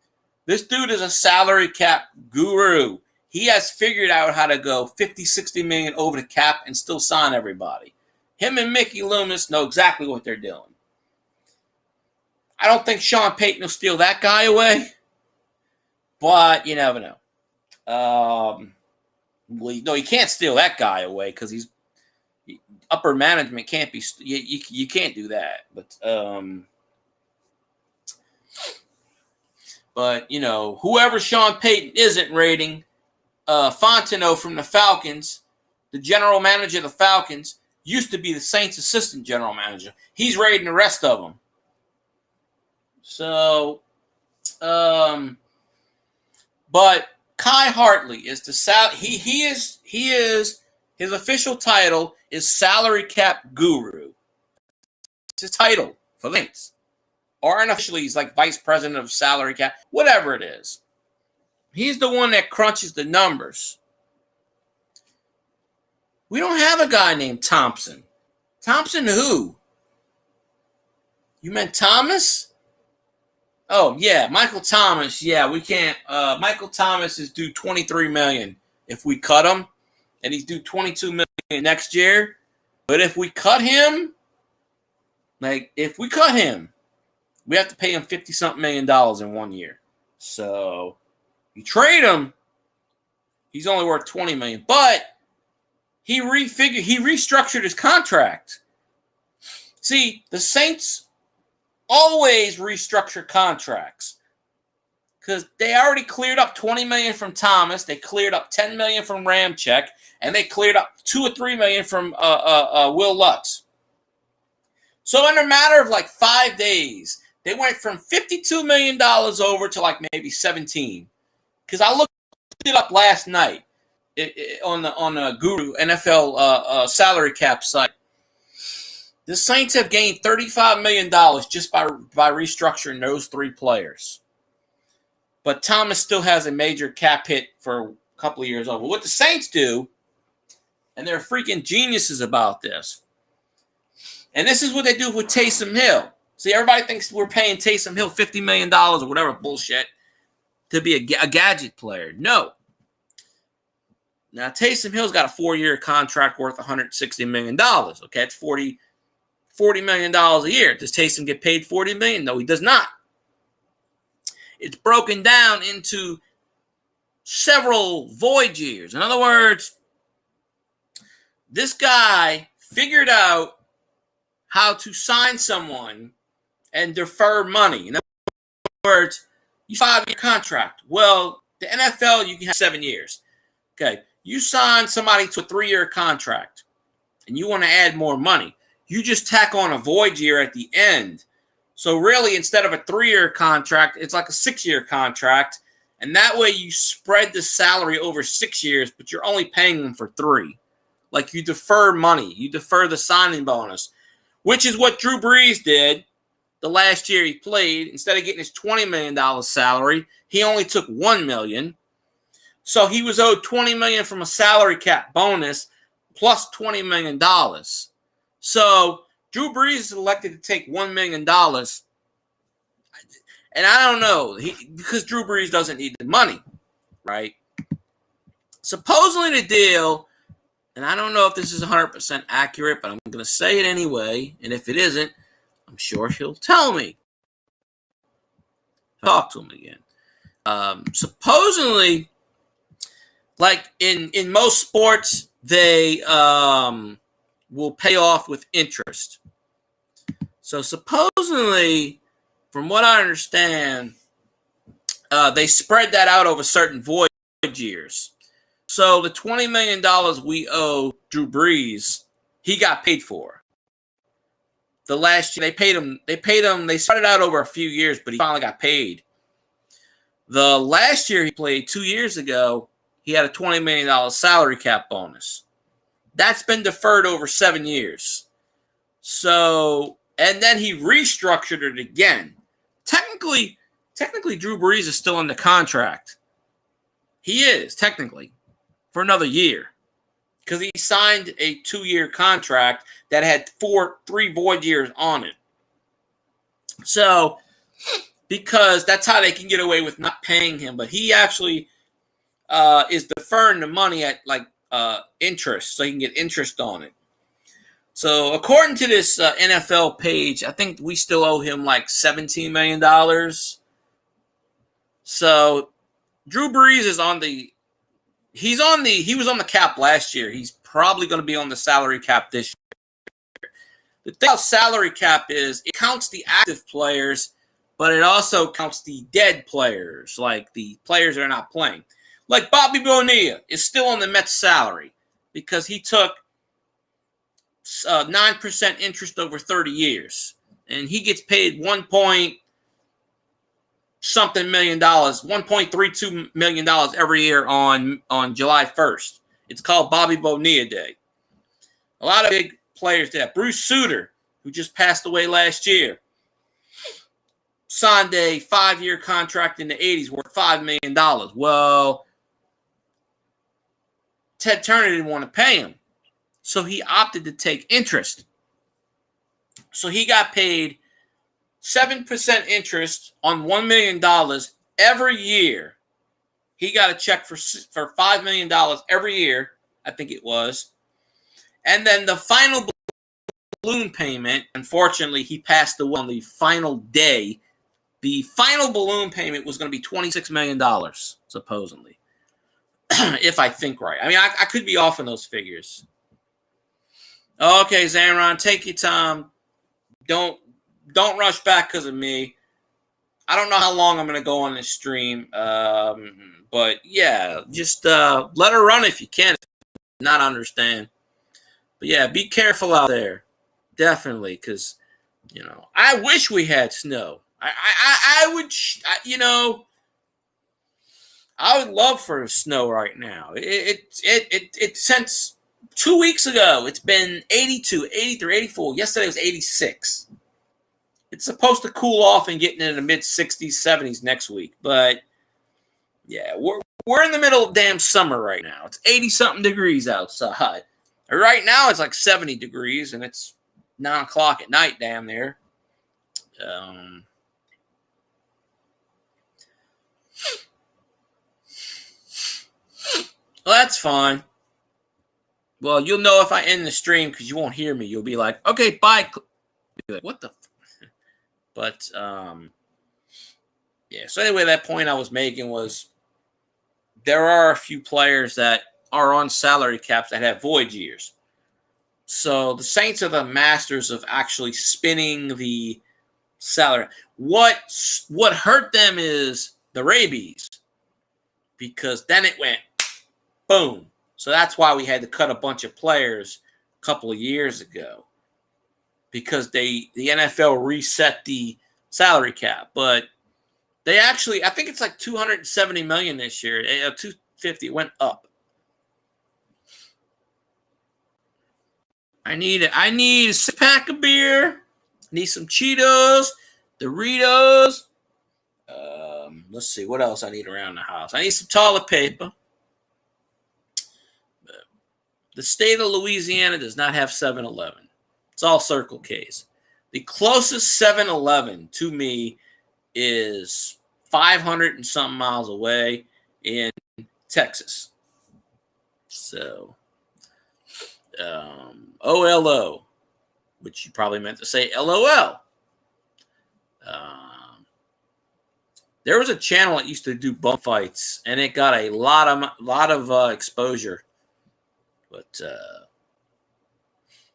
This dude is a salary cap guru. He has figured out how to go 50, 60 million over the cap and still sign everybody. Him and Mickey Loomis know exactly what they're doing. I don't think Sean Payton will steal that guy away, but you never know. You can't steal that guy away because he's upper management can't be. You can't do that. But whoever Sean Payton isn't rating, Fontenot from the Falcons, the general manager of the Falcons, used to be the Saints' assistant general manager. He's rating the rest of them. So, but Kai Hartley is the he is his official title is salary cap guru. It's his title for the Saints. Or unofficially, he's like vice president of salary cap, whatever it is. He's the one that crunches the numbers. We don't have a guy named Thompson. Thompson who? You meant Thomas? Oh, yeah, Michael Thomas. Yeah, we can't. Michael Thomas is due $23 million if we cut him, and he's due $22 million next year. But if we cut him, we have to pay him $50-something million in 1 year. So you trade him, he's only worth $20 million. But he restructured his contract. See, the Saints always restructure contracts because they already cleared up $20 million from Thomas. They cleared up $10 million from Ramczyk, and they cleared up $2 or $3 million from Will Lutz. So in a matter of like 5 days, they went from $52 million over to like maybe 17. Because I looked it up last night. on the Guru NFL salary cap site. The Saints have gained $35 million just by restructuring those three players. But Thomas still has a major cap hit for a couple of years over. What the Saints do, and they're freaking geniuses about this, and this is what they do with Taysom Hill. See, everybody thinks we're paying Taysom Hill $50 million or whatever bullshit to be a gadget player. No. Now, Taysom Hill's got a 4-year contract worth $160 million. Okay, it's $40 million a year. Does Taysom get paid $40 million? No, he does not. It's broken down into several void years. In other words, this guy figured out how to sign someone and defer money. In other words, you 5-year contract. Well, the NFL, you can have 7 years. Okay, you sign somebody to a 3-year contract and you want to add more money. You just tack on a void year at the end. So really, instead of a 3-year contract, it's like a 6-year contract. And that way you spread the salary over 6 years, but you're only paying them for 3. Like you defer money. You defer the signing bonus, which is what Drew Brees did the last year he played. Instead of getting his $20 million salary, he only took $1 million. So he was owed $20 million from a salary cap bonus plus $20 million. So Drew Brees elected to take $1 million. And I don't know, because Drew Brees doesn't need the money, right? Supposedly the deal, and I don't know if this is 100% accurate, but I'm going to say it anyway. And if it isn't, I'm sure he'll tell me. Talk to him again. Supposedly, like in most sports, they will pay off with interest. So supposedly, from what I understand, they spread that out over certain void years. So the $20 million we owe Drew Brees, he got paid for. The last year they paid him, they spread it out over a few years, but he finally got paid. The last year he played 2 years ago, he had a $20 million salary cap bonus. That's been deferred over 7 years. So, and then he restructured it again. Technically, Drew Brees is still in the contract. He is, technically, for another year. Because he signed a 2-year contract that had 3 void years on it. So, because that's how they can get away with not paying him. But he actually is deferring the money at interest, so he can get interest on it. So according to this NFL page, I think we still owe him like $17 million. So Drew Brees is he was on the cap last year. He's probably going to be on the salary cap this year. The thing about salary cap is it counts the active players, but it also counts the dead players, like the players that are not playing. Like Bobby Bonilla is still on the Mets salary because he took 9% interest over 30 years. And he gets paid $1.32 million every year on July 1st. It's called Bobby Bonilla Day. A lot of big players there. Bruce Sutter, who just passed away last year, signed a 5-year contract in the 80s worth $5 million. Well, Ted Turner didn't want to pay him, so he opted to take interest. So he got paid 7% interest on $1 million every year. He got a check for $5 million every year, I think it was. And then the final balloon payment, unfortunately, he passed away on the final day. The final balloon payment was going to be $26 million, supposedly. If I think right. I mean, I could be off on those figures. Okay, Zanron, take your time. Don't rush back because of me. I don't know how long I'm going to go on this stream. But, yeah, just let her run if you can. Not understand. But, yeah, be careful out there. Definitely, because, I wish we had snow. I would, I would love for snow right now. It since 2 weeks ago, it's been 82, 83, 84. Yesterday was 86. It's supposed to cool off and get into the mid 60s, 70s next week. But yeah, we're in the middle of damn summer right now. It's 80 something degrees outside. Right now it's like 70 degrees and it's 9 o'clock at night down there. Well, that's fine. Well, you'll know if I end the stream because you won't hear me. You'll be like, okay, bye. You'll be like, what the? But, yeah. So anyway, that point I was making was there are a few players that are on salary caps that have void years. So the Saints are the masters of actually spinning the salary. What hurt them is the rabies, because then it went boom. So that's why we had to cut a bunch of players a couple of years ago, because the NFL reset the salary cap. But they actually, I think it's like $270 million this year. $250 went up. I need a 6-pack of beer. Need some Cheetos, Doritos. Let's see what else I need around the house. I need some toilet paper. The state of Louisiana does not have 7-Eleven. It's all Circle K's. The closest 7-Eleven to me is 500 and something miles away in Texas. So, OLO, which you probably meant to say LOL. There was a channel that used to do bum fights, and it got a lot of exposure. But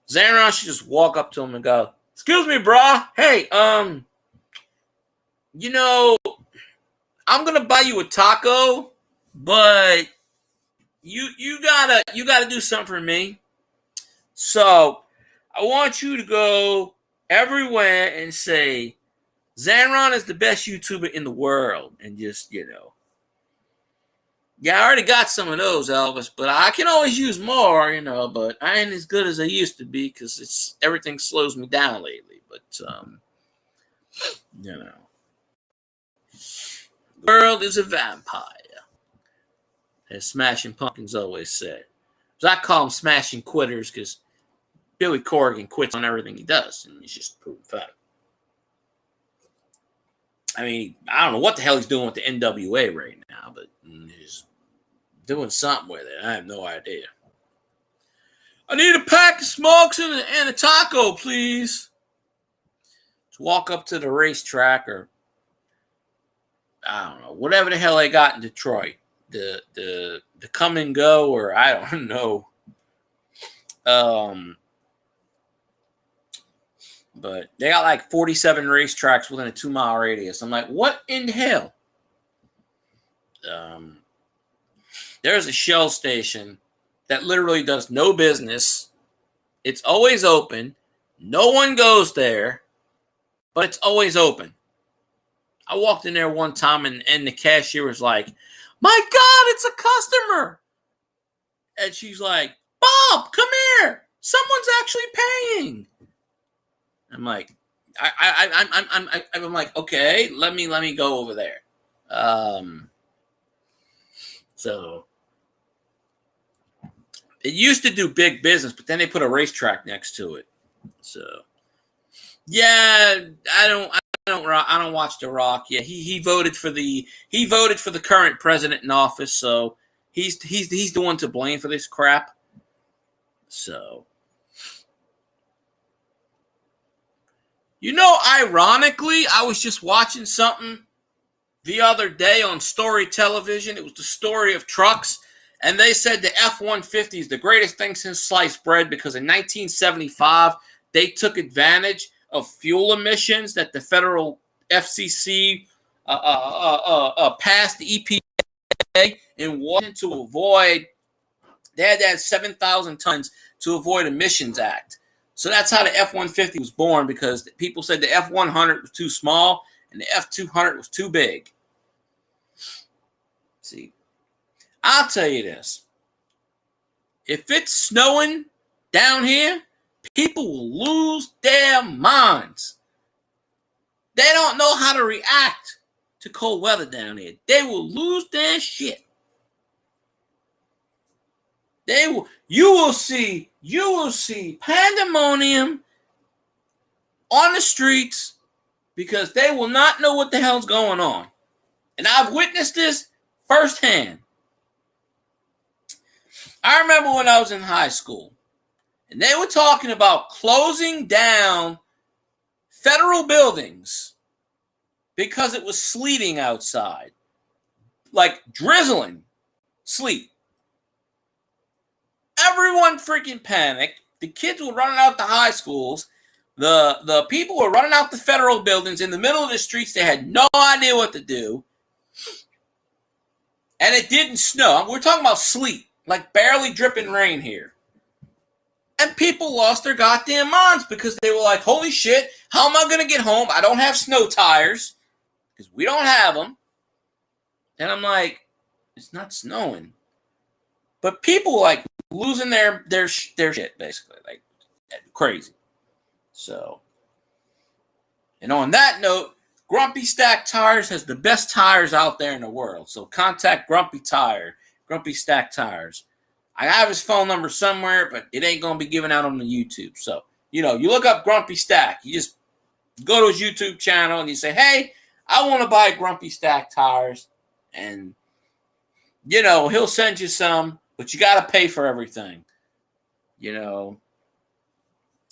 Xandron should just walk up to him and go, "Excuse me, brah. Hey, I'm gonna buy you a taco, but you gotta do something for me. So I want you to go everywhere and say Xandron is the best YouTuber in the world, and just Yeah, I already got some of those, Elvis, but I can always use more, but I ain't as good as I used to be because everything slows me down lately. But, the world is a vampire, as Smashing Pumpkins always said. So I call them Smashing Quitters because Billy Corgan quits on everything he does, and he's just proven fact. I mean, I don't know what the hell he's doing with the NWA right now, but he's doing something with it. I have no idea. I need a pack of smokes and a taco, please. To walk up to the racetrack, or I don't know, whatever the hell they got in Detroit. The come and go, or I don't know. But they got like 47 racetracks within a 2-mile radius. I'm like, what in the hell? There's a Shell station that literally does no business. It's always open. No one goes there, but it's always open. I walked in there one time, and the cashier was like, "My God, it's a customer." And she's like, "Bob, come here. Someone's actually paying." I'm like, I'm like, okay, let me go over there. So it used to do big business, but then they put a racetrack next to it. So yeah, I don't watch The Rock. Yeah, he voted for the current president in office, so he's the one to blame for this crap. So, ironically, I was just watching something the other day on Story Television. It was the story of trucks, and they said the F-150 is the greatest thing since sliced bread because in 1975 they took advantage of fuel emissions that the federal FCC passed the EPA in Washington to avoid. They had to have 7,000 tons to avoid Emissions Act. So that's how the F-150 was born, because people said the F-100 was too small and the F-200 was too big. See, I'll tell you this. If it's snowing down here, people will lose their minds. They don't know how to react to cold weather down here. They will lose their shit. You will see pandemonium on the streets because they will not know what the hell's going on. And I've witnessed this firsthand. I remember when I was in high school, and they were talking about closing down federal buildings because it was sleeting outside. Like drizzling sleet. Everyone freaking panicked. The kids were running out to high schools. The people were running out to federal buildings in the middle of the streets. They had no idea what to do. And it didn't snow. We're talking about sleet, like barely dripping rain here. And people lost their goddamn minds because they were like, holy shit, how am I going to get home? I don't have snow tires because we don't have them. And I'm like, it's not snowing. But people were like losing their shit, basically. Like, crazy. So, and on that note, Grumpy Stack Tires has the best tires out there in the world. So contact Grumpy Stack Tires. I have his phone number somewhere, but it ain't going to be given out on the YouTube. So, you look up Grumpy Stack. You just go to his YouTube channel and you say, hey, I want to buy Grumpy Stack Tires. And, he'll send you some, but you got to pay for everything.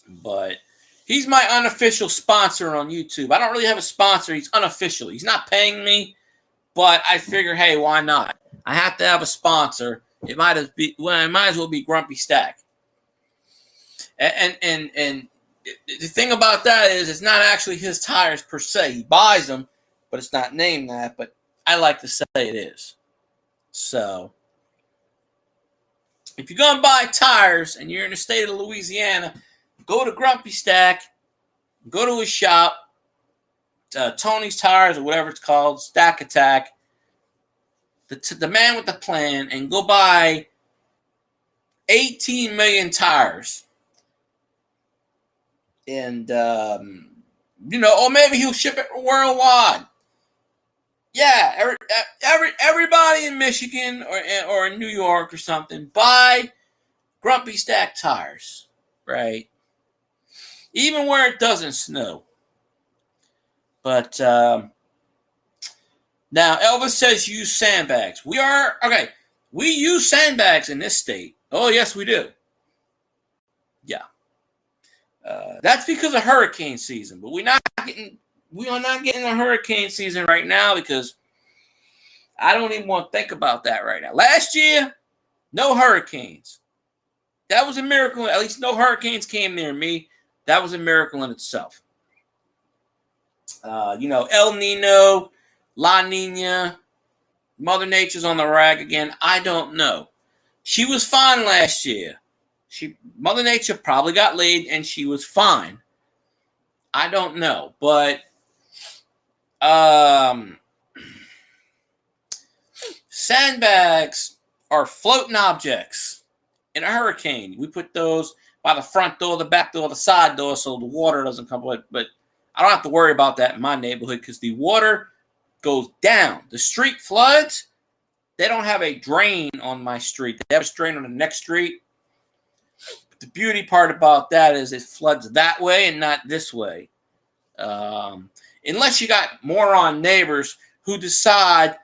But he's my unofficial sponsor on YouTube. I don't really have a sponsor. He's unofficial. He's not paying me, but I figure, hey, why not? I have to have a sponsor. It might as well be Grumpy Stack. And the thing about that is it's not actually his tires per se. He buys them, but it's not named that. But I like to say it is. So if you're going to buy tires and you're in the state of Louisiana, go to Grumpy Stack, go to his shop, Tony's Tires or whatever it's called, Stack Attack, the man with the plan, and go buy 18 million tires. And, or maybe he'll ship it worldwide. Yeah, everybody in Michigan or in New York or something, buy Grumpy Stack Tires, right? Even where it doesn't snow. But now Elvis says use sandbags. We use sandbags in this state. Oh, yes, we do. Yeah. That's because of hurricane season. But we are not getting a hurricane season right now because I don't even want to think about that right now. Last year, no hurricanes. That was a miracle. At least no hurricanes came near me. That was a miracle in itself. El Nino, La Nina, Mother Nature's on the rag again. I don't know. She was fine last year. Mother Nature probably got laid and she was fine. I don't know. But sandbags are floating objects in a hurricane. We put those by the front door, the back door, the side door, so the water doesn't come. But I don't have to worry about that in my neighborhood because the water goes down. The street floods. They don't have a drain on my street. They have a drain on the next street. But the beauty part about that is it floods that way and not this way. Unless you got moron neighbors who decide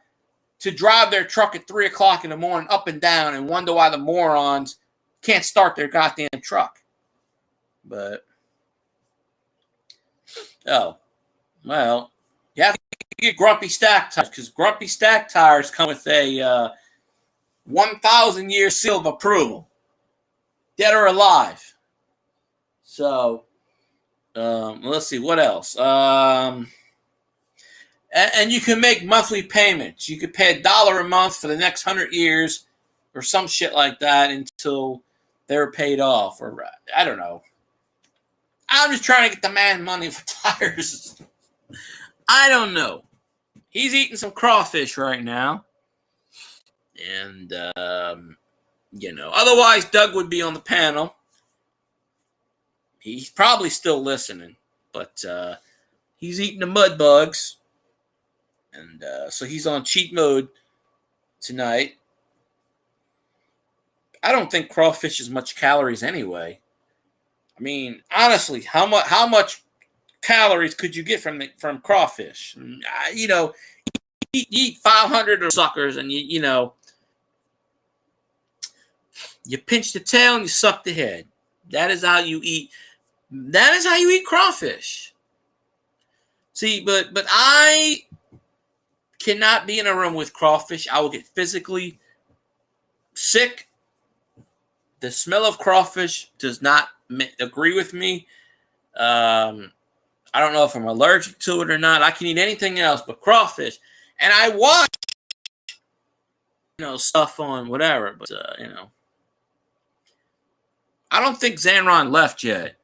to drive their truck at 3 o'clock in the morning up and down and wonder why the morons can't start their goddamn truck. But, you have to get Grumpy Stack Tires because Grumpy Stack Tires come with a 1,000-year seal of approval. Dead or alive. So, let's see, what else? And you can make monthly payments. You could pay $1 a month for the next 100 years or some shit like that until they're paid off. Or I don't know. I'm just trying to get the man money for tires. I don't know. He's eating some crawfish right now. And, otherwise Doug would be on the panel. He's probably still listening, but he's eating the mud bugs. And so he's on cheat mode tonight. I don't think crawfish is much calories anyway. I mean, honestly, how much calories could you get from crawfish? You eat 500 suckers, and you pinch the tail and you suck the head. That is how you eat. That is how you eat crawfish. See, but I cannot be in a room with crawfish. I will get physically sick. The smell of crawfish does not agree with me. I don't know if I'm allergic to it or not. I can eat anything else but crawfish. And I watch, stuff on whatever. But, I don't think Zanron left yet.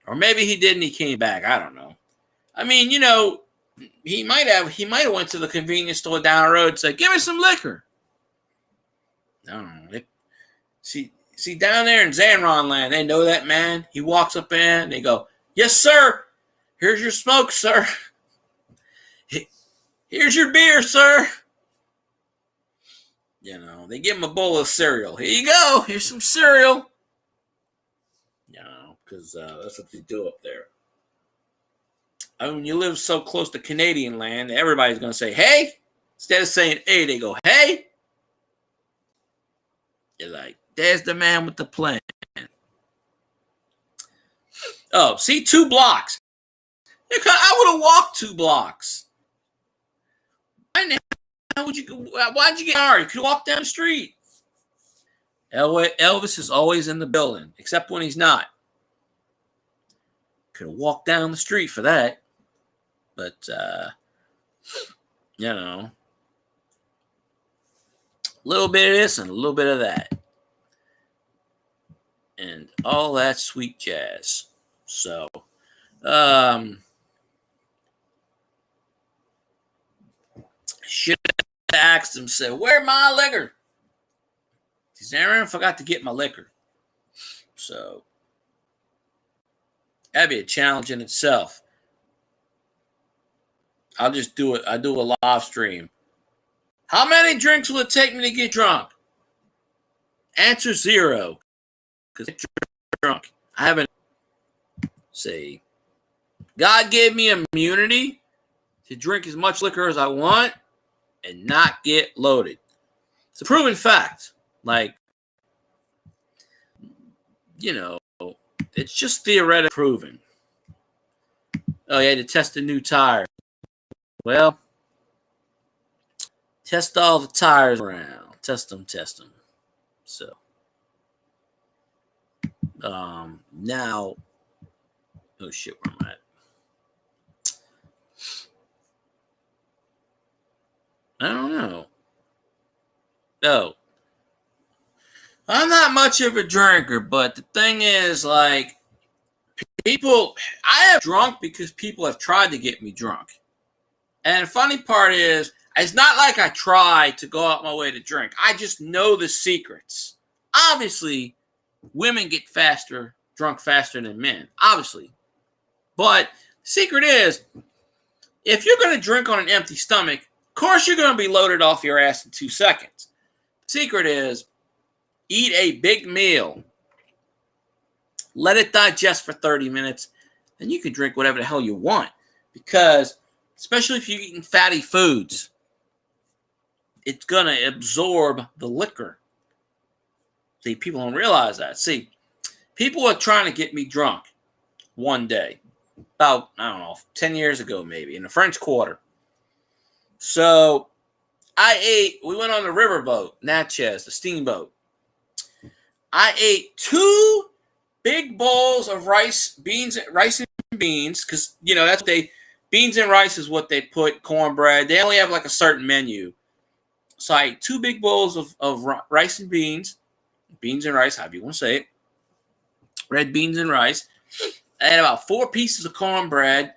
Or maybe he did and he came back. I don't know. I mean, he might have went to the convenience store down the road and said, "Give me some liquor." I don't know. See, down there in Zanron land, they know that man. He walks up in and they go, "Yes, sir. Here's your smoke, sir. Here's your beer, sir." They give him a bowl of cereal. "Here you go. Here's some cereal." Because that's what they do up there. I mean, you live so close to Canadian land, everybody's going to say, "Hey." Instead of saying "hey," they go, "Hey." You're like, there's the man with the plan. Oh, see, 2 blocks. I would have walked 2 blocks. Why'd you get hard? You could walk down the street. Elvis is always in the building, except when he's not. Could have walked down the street for that. But, a little bit of this and a little bit of that. And all that sweet jazz. So, should have asked him, said, "Where my liquor?" He said, "Aaron, forgot to get my liquor." So, that'd be a challenge in itself. I'll just do it. I do a live stream. How many drinks will it take me to get drunk? Answer 0. Because I'm drunk. I haven't. Say, God gave me immunity to drink as much liquor as I want and not get loaded. It's a proven fact. Like, it's just theoretically proven. Oh, you had to test a new tire. Well, test all the tires around. Test them. So, now, oh shit, where am I at? I don't know. Oh, I'm not much of a drinker, but the thing is, like, I have drunk because people have tried to get me drunk. And the funny part is, it's not like I try to go out my way to drink. I just know the secrets. Obviously, women get drunk faster than men. Obviously. But the secret is, if you're going to drink on an empty stomach, of course you're going to be loaded off your ass in 2 seconds. The secret is, eat a big meal. Let it digest for 30 minutes. Then you can drink whatever the hell you want. Because, especially if you're eating fatty foods, it's going to absorb the liquor. See, people don't realize that. See, people are trying to get me drunk one day. About, 10 years ago maybe, in the French Quarter. So, we went on the riverboat, Natchez, the steamboat. I ate 2 big bowls of rice and beans, because, that's what beans and rice is what they put, cornbread. They only have like a certain menu. So I ate 2 big bowls of rice and beans and rice, however you want to say it. Red beans and rice. I had about 4 pieces of cornbread.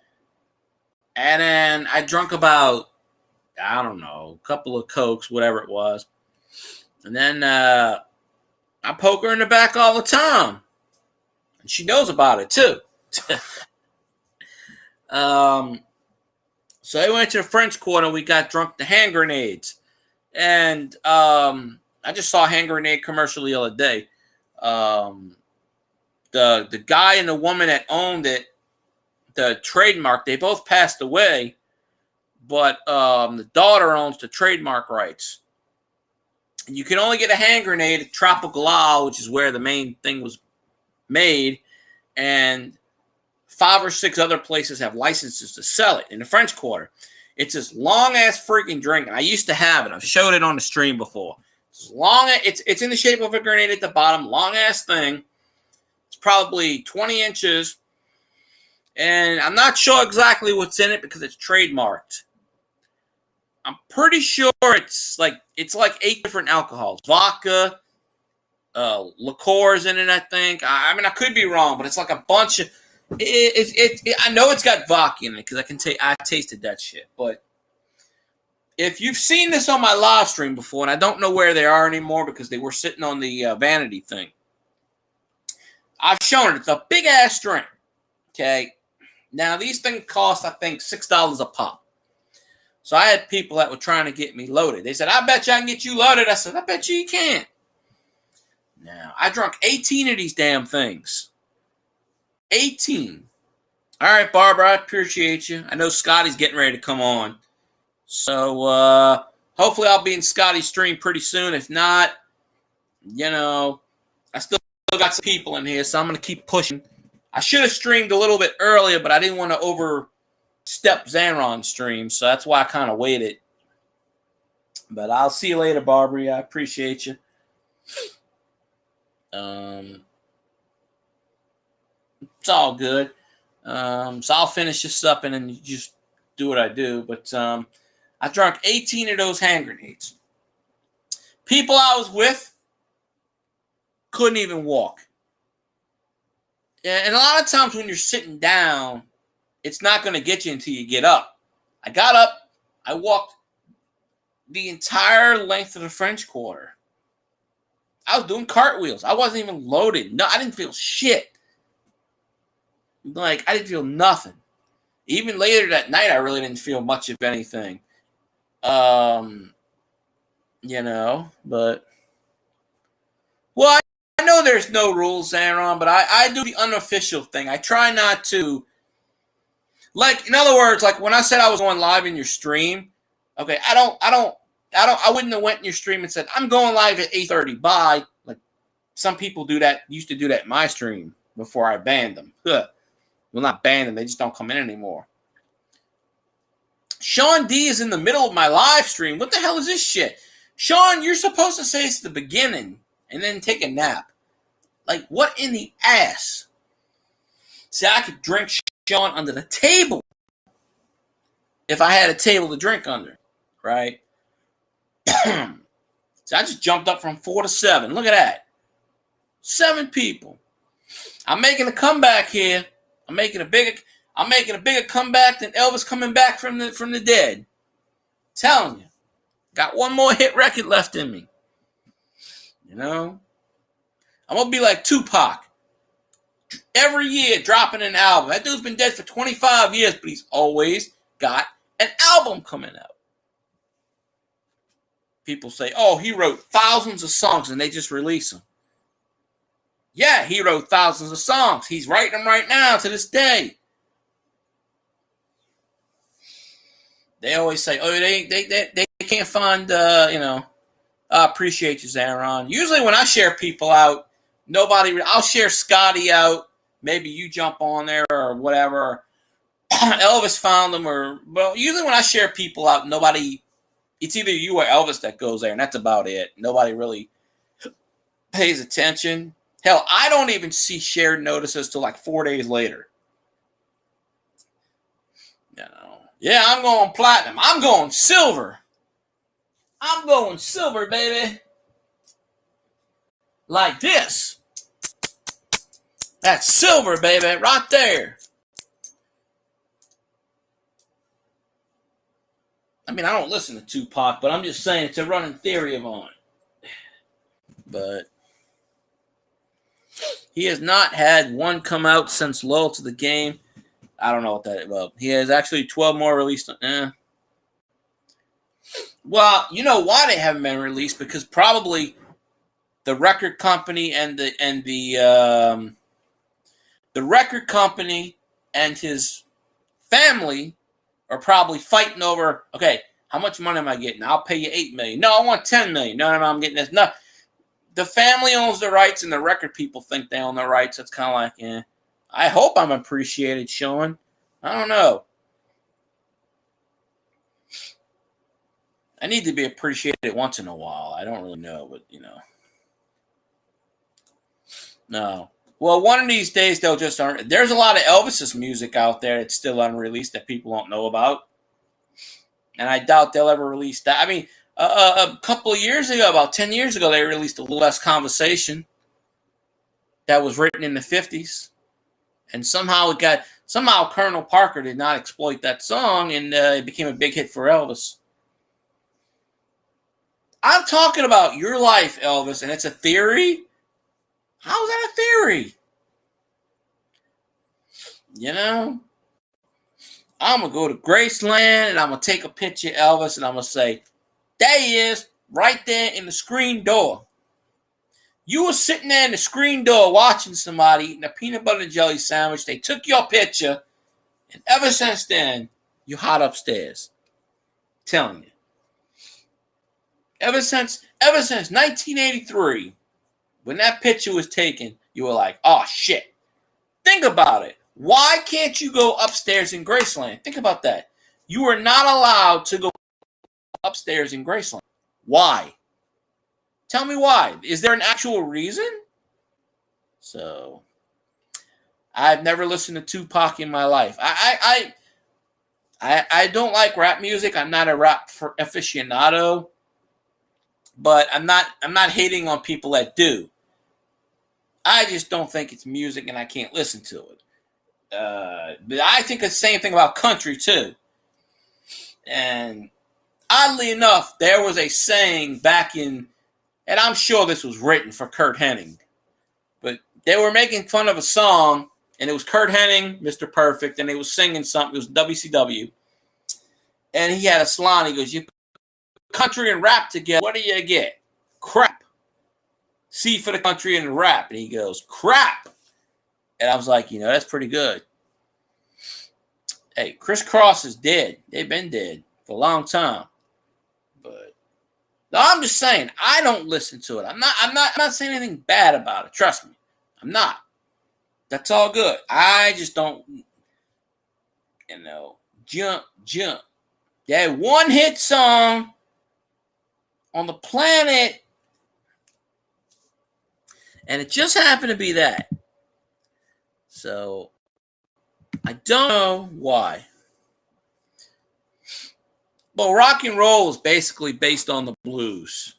And then I drank about, a couple of Cokes, whatever it was. And then I poke her in the back all the time. And she knows about it too. So I went to the French Quarter. We got drunk to hand grenades. And I just saw a hand grenade commercial the other day. The guy and the woman that owned it, the trademark, they both passed away. But the daughter owns the trademark rights. And you can only get a hand grenade at Tropical Isle, which is where the main thing was made. And 5 or 6 other places have licenses to sell it in the French Quarter. It's this long-ass freaking drink, and I used to have it. I've showed it on the stream before. It's in the shape of a grenade at the bottom, long-ass thing. It's probably 20 inches, and I'm not sure exactly what's in it because it's trademarked. I'm pretty sure it's like 8 different alcohols. Vodka, liqueurs in it, I think. I mean, I could be wrong, but it's like a bunch of... I know it's got vodka in it because I tasted that shit. But if you've seen this on my live stream before, and I don't know where they are anymore because they were sitting on the vanity thing, I've shown it. It's a big ass drink. Okay, now these things cost, I think, $6 a pop. So I had people that were trying to get me loaded. They said, "I bet you I can get you loaded." I said, "I bet you can't." Now I drunk 18 of these damn things. 18. All right, Barbara, I appreciate you. I know Scotty's getting ready to come on. So hopefully I'll be in Scotty's stream pretty soon. If not, I still got some people in here, so I'm going to keep pushing. I should have streamed a little bit earlier, but I didn't want to overstep Zanron's stream, so that's why I kind of waited. But I'll see you later, Barbara. I appreciate you. It's all good. So I'll finish this up and then you just do what I do. But I drank 18 of those hand grenades. People I was with couldn't even walk. Yeah, and a lot of times when you're sitting down, it's not going to get you until you get up. I got up. I walked the entire length of the French Quarter. I was doing cartwheels. I wasn't even loaded. No, I didn't feel shit. Like, I didn't feel nothing. Even later that night, I really didn't feel much of anything. But... Well, I know there's no rules, Aaron, but I do the unofficial thing. I try not to... Like, in other words, like when I said I was going live in your stream, okay, I wouldn't have went in your stream and said, "I'm going live at 8:30, bye." Like, some people used to do that in my stream before I banned them. Well, not banned them, they just don't come in anymore. Sean D is in the middle of my live stream. What the hell is this shit? Sean, you're supposed to say it's the beginning and then take a nap. Like, what in the ass? See, I could drink Sean under the table if I had a table to drink under, right? So I just jumped up from 4 to 7. Look at that. 7 people. I'm making a comeback here. I'm making a bigger comeback than Elvis coming back from the dead. Telling you. Got one more hit record left in me. I'm going to be like Tupac. Every year dropping an album. That dude's been dead for 25 years, but he's always got an album coming out. People say, "Oh, he wrote thousands of songs and they just release them." Yeah, he wrote thousands of songs. He's writing them right now to this day. They always say, "Oh, they can't find, I appreciate you, Zaron." Usually when I share people out, I'll share Scotty out. Maybe you jump on there or whatever. Elvis found them usually when I share people out, it's either you or Elvis that goes there, and that's about it. Nobody really pays attention. Hell, I don't even see shared notices till like 4 days later. Yeah, I'm going platinum. I'm going silver. I'm going silver, baby. Like this. That's silver, baby, right there. I mean, I don't listen to Tupac, but I'm just saying it's a running theory of mine. but he has not had one come out since Loyal to the Game. I don't know what that. Well, he has actually 12 more released. Well, you know why they haven't been released? Because probably the record company and the record company and his family are probably fighting over. Okay, how much money am I getting? I'll pay you $8 million. No, I want $10 million. No, I'm getting this. No, the family owns the rights, and the record people think they own the rights. It's kind of like, I hope I'm appreciated, Sean. I don't know. I need to be appreciated once in a while. I don't really know, but no. Well, one of these days they'll just. There's a lot of Elvis's music out there that's still unreleased that people don't know about, and I doubt they'll ever release that. I mean, a couple of years ago, about 10 years ago, they released A Little Less Conversation that was written in the 50s, and somehow Colonel Parker did not exploit that song, and it became a big hit for Elvis. I'm talking about your life, Elvis, and it's a theory? How's that a theory? I'm going to go to Graceland, and I'm going to take a picture of Elvis, and I'm going to say, there he is, right there in the screen door. You were sitting there in the screen door watching somebody eating a peanut butter and jelly sandwich. They took your picture, and ever since then, you're hot upstairs. I'm telling you. Ever since 1983, when that picture was taken, you were like, oh, shit. Think about it. Why can't you go upstairs in Graceland? Think about that. You are not allowed to go upstairs in Graceland. Why? Tell me why. Is there an actual reason? So, I've never listened to Tupac in my life. I don't like rap music. I'm not a rap aficionado. But I'm not hating on people that do. I just don't think it's music, and I can't listen to it. But I think the same thing about country too. And oddly enough, there was a saying back in, and I'm sure this was written for Kurt Hennig, but they were making fun of a song, and it was Kurt Hennig, Mr. Perfect, and they was singing something. It was WCW, and he had a salon. He goes, "You country and rap together, what do you get? Crap. C for the country and rap." And he goes, crap. And I was like, that's pretty good. Hey, Criss Cross is dead. They've been dead for a long time. But no, I'm just saying, I don't listen to it. I'm not saying anything bad about it. Trust me. I'm not. That's all good. I just don't, jump. That one hit song on the planet, and it just happened to be that. So I don't know why. But rock and roll is basically based on the blues.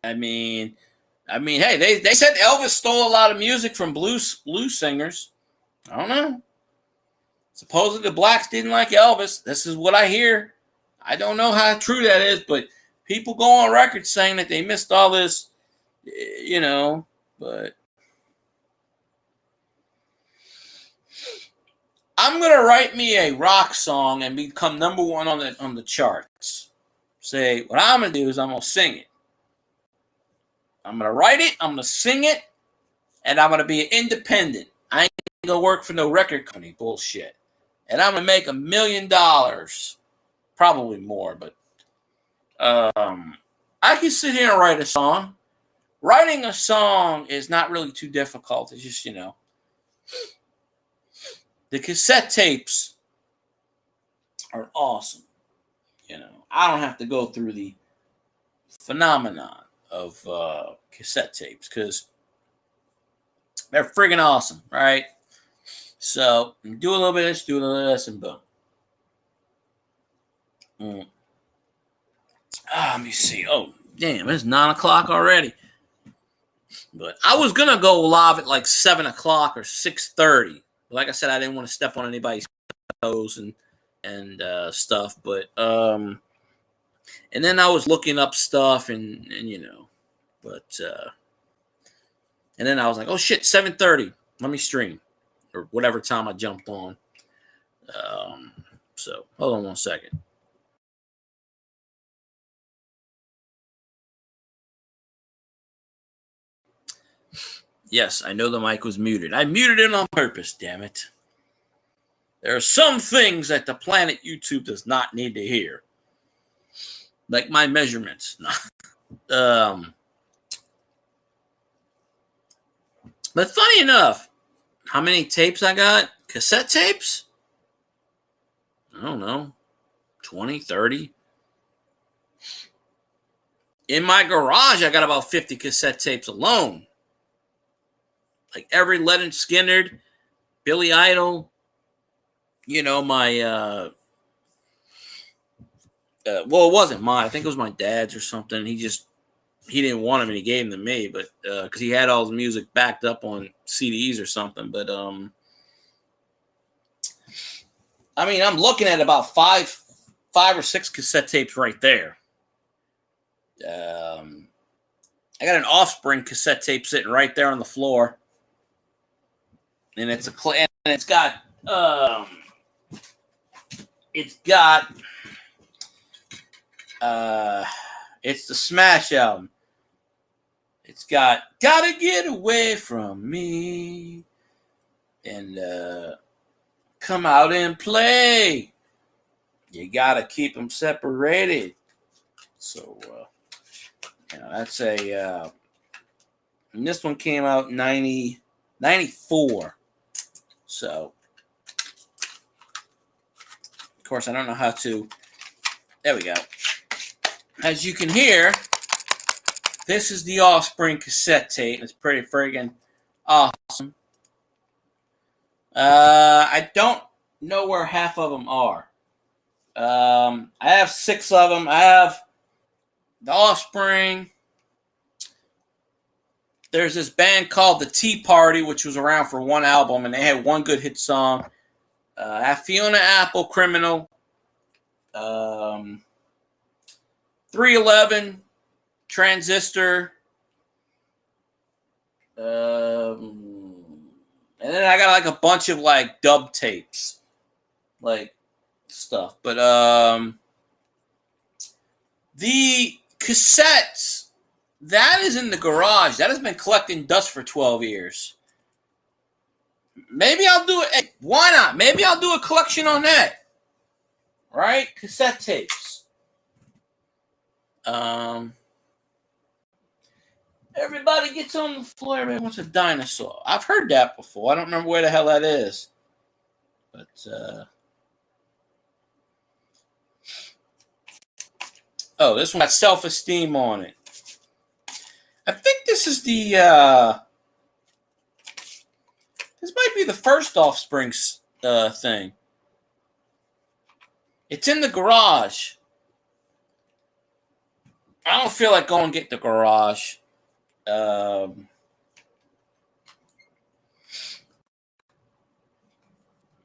I mean, hey, they said Elvis stole a lot of music from blues singers. I don't know. Supposedly the blacks didn't like Elvis. This is what I hear. I don't know how true that is, but people go on record saying that they missed all this, but I'm going to write me a rock song and become number one on the charts. Say, what I'm going to do is I'm going to sing it. I'm going to write it, I'm going to sing it, and I'm going to be an independent. I ain't going to work for no record company bullshit. And I'm going to make $1 million. Probably more, but I can sit here and write a song. Writing a song is not really too difficult. It's just, the cassette tapes are awesome. I don't have to go through the phenomenon of cassette tapes because they're friggin' awesome, right? So do a little bit of this, do a little bit of this, and boom. Let me see. Oh, damn, it's 9 o'clock already. But I was going to go live at like 7 o'clock or 6:30. Like I said, I didn't want to step on anybody's toes and stuff. But, and then I was looking up stuff and but And then I was like, oh shit, 7:30. Let me stream. Or whatever time I jumped on. So hold on one second. Yes, I know the mic was muted. I muted it on purpose, damn it. There are some things that the planet YouTube does not need to hear. Like my measurements. But funny enough, how many tapes I got? Cassette tapes? I don't know. 20, 30. In my garage, I got about 50 cassette tapes alone. Like every Leonard Skinner, Billy Idol, my well, it wasn't mine. I think it was my dad's or something. He didn't want them and he gave them to me, but because he had all his music backed up on CDs or something. But I mean, I'm looking at about five or six cassette tapes right there. I got an Offspring cassette tape sitting right there on the floor, and it's got it's the Smash album. It's got "Gotta Get Away From Me" and "Come Out and Play." You gotta keep them separated. So, that's and this one came out in 94. So, of course, I don't know how to. There we go. As you can hear, this is the Offspring cassette tape. It's pretty friggin' awesome. I don't know where half of them are. I have 6 of them. I have the Offspring. There's this band called the Tea Party, which was around for one album, and they had one good hit song. I have Fiona Apple, Criminal. 311, Transistor. And then I got like a bunch of like dub tapes, like stuff. But the cassettes, that is in the garage. That has been collecting dust for 12 years. Maybe I'll do it. Hey, why not? Maybe I'll do a collection on that. Right? Cassette tapes. Everybody gets on the floor. Everybody wants a dinosaur. I've heard that before. I don't remember where the hell that is. But, oh, this one got Self-Esteem on it. I think this is the, this might be the first Offspring thing. It's in the garage. I don't feel like going and get the garage. Oh,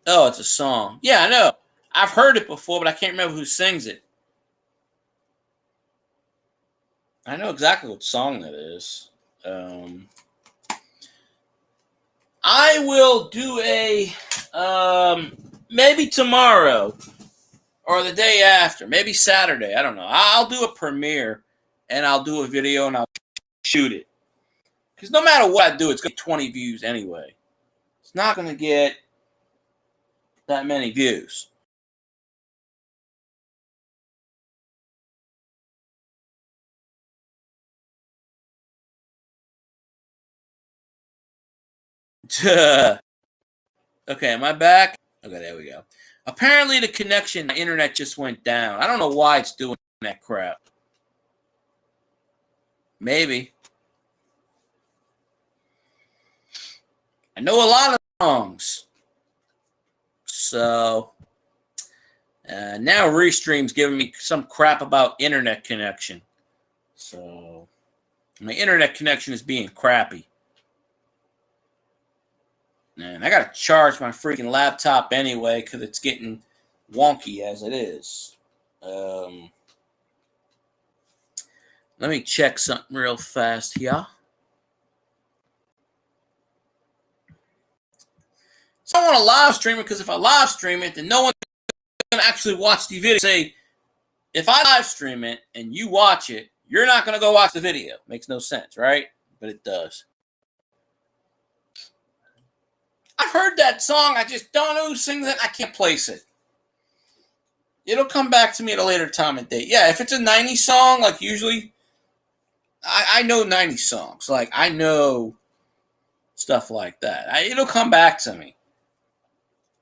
it's a song. Yeah, I know. I've heard it before, but I can't remember who sings it. I know exactly what song that is. I will do a maybe tomorrow or the day after, maybe Saturday. I don't know. I'll do a premiere and I'll do a video and I'll shoot it. Because no matter what I do, it's going to get 20 views anyway. It's not going to get that many views. Okay, am I back? Okay, there we go. Apparently the connection, the internet just went down. I don't know why it's doing that crap. Maybe. I know a lot of songs. So now Restream's giving me some crap about internet connection. So my internet connection is being crappy. And I got to charge my freaking laptop anyway because it's getting wonky as it is. Let me check something real fast here. So I want to live stream it because if I live stream it, then no one's going to actually watch the video. Say, if I live stream it and you watch it, you're not going to go watch the video. Makes no sense, right? But it does. I've heard that song. I just don't know who sings it. I can't place it. It'll come back to me at a later time and date. Yeah, if it's a 90s song, like usually, I know 90s songs. Like, I know stuff like that. It'll come back to me.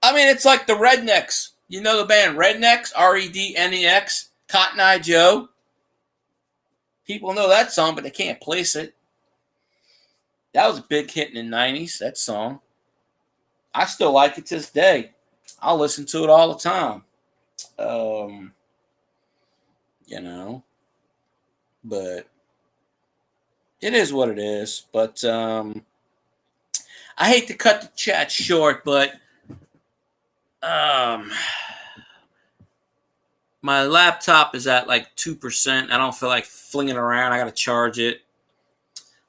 I mean, it's like the Rednecks. You know the band Rednecks? Rednex, Cotton Eye Joe. People know that song, but they can't place it. That was a big hit in the 90s, that song. I still like it to this day. I'll listen to it all the time. You know. But it is what it is. But I hate to cut the chat short, but my laptop is at like 2%. I don't feel like flinging around. I got to charge it.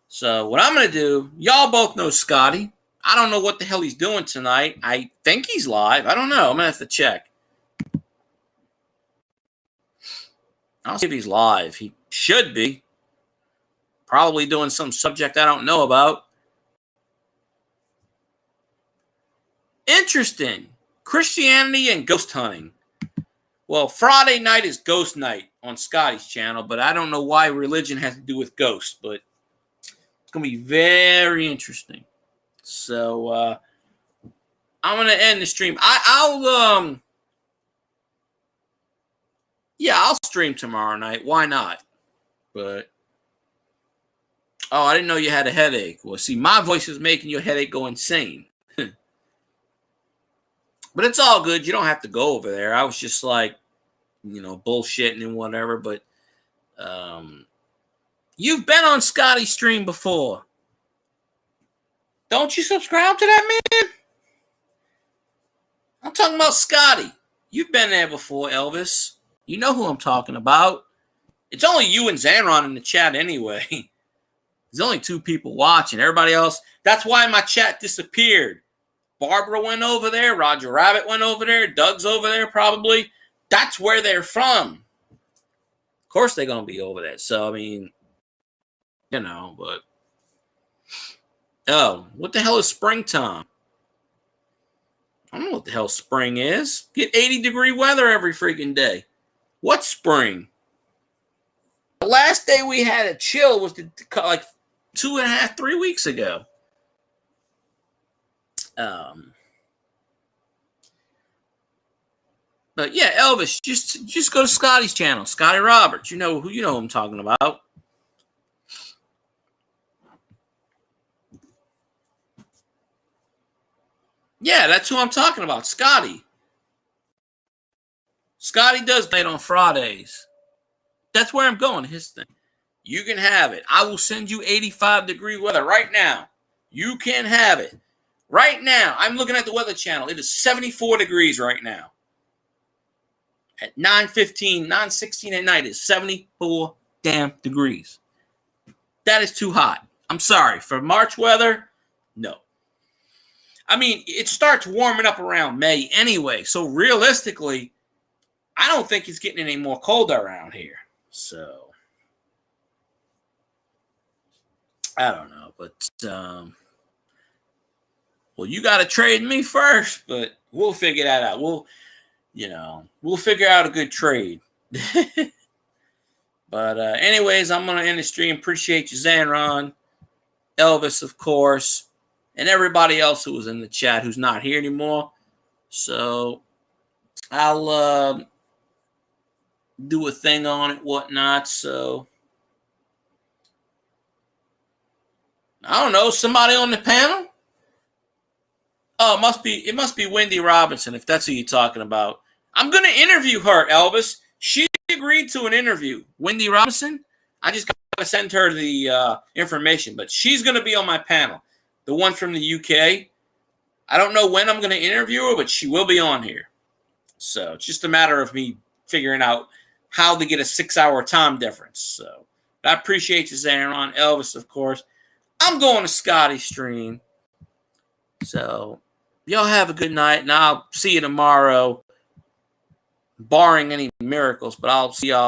So what I'm going to do, y'all both know Scotty. I don't know what the hell he's doing tonight. I think he's live. I don't know. I'm going to have to check. I'll see if he's live. He should be. Probably doing some subject I don't know about. Interesting. Christianity and ghost hunting. Well, Friday night is ghost night on Scotty's channel, but I don't know why religion has to do with ghosts, but it's going to be very interesting. So, I'm going to end the stream. I'll stream tomorrow night. Why not? But, oh, I didn't know you had a headache. Well, see, my voice is making your headache go insane. But it's all good. You don't have to go over there. I was just like, bullshitting and whatever. But you've been on Scotty's stream before. Don't you subscribe to that man? I'm talking about Scotty. You've been there before, Elvis. You know who I'm talking about. It's only you and Zanron in the chat anyway. There's only 2 people watching. Everybody else, that's why my chat disappeared. Barbara went over there. Roger Rabbit went over there. Doug's over there probably. That's where they're from. Of course they're going to be over there. So, I mean, but. Oh, what the hell is springtime? I don't know what the hell spring is. Get 80-degree weather every freaking day. What's spring? The last day we had a chill was like 2.5, 3 weeks ago. But yeah, Elvis, just go to Scotty's channel, Scotty Roberts. You know who I'm talking about. Yeah, that's who I'm talking about, Scotty. Scotty does play on Fridays. That's where I'm going, his thing. You can have it. I will send you 85-degree weather right now. You can have it. Right now, I'm looking at the Weather Channel. It is 74 degrees right now. At 9:15, 9:16 at night, it's 74 damn degrees. That is too hot. I'm sorry. For March weather, no. I mean, it starts warming up around May anyway. So realistically, I don't think it's getting any more colder around here. So, I don't know. But, well, you got to trade me first, but we'll figure that out. We'll figure out a good trade. But anyways, I'm going to end the stream. Appreciate you, Zanron, Elvis, of course, and everybody else who was in the chat who's not here anymore. So I'll do a thing on it, whatnot. So I don't know, somebody on the panel? Oh, it must be Wendy Robinson, if that's who you're talking about. I'm going to interview her, Elvis. She agreed to an interview. Wendy Robinson? I just got to send her the information, but she's going to be on my panel. The one from the UK. I don't know when I'm going to interview her, but she will be on here. So it's just a matter of me figuring out how to get a 6-hour time difference. So I appreciate you, Zaron. Elvis, of course. I'm going to Scotty's stream. So Y'all have a good night, and I'll see you tomorrow, barring any miracles. But I'll see y'all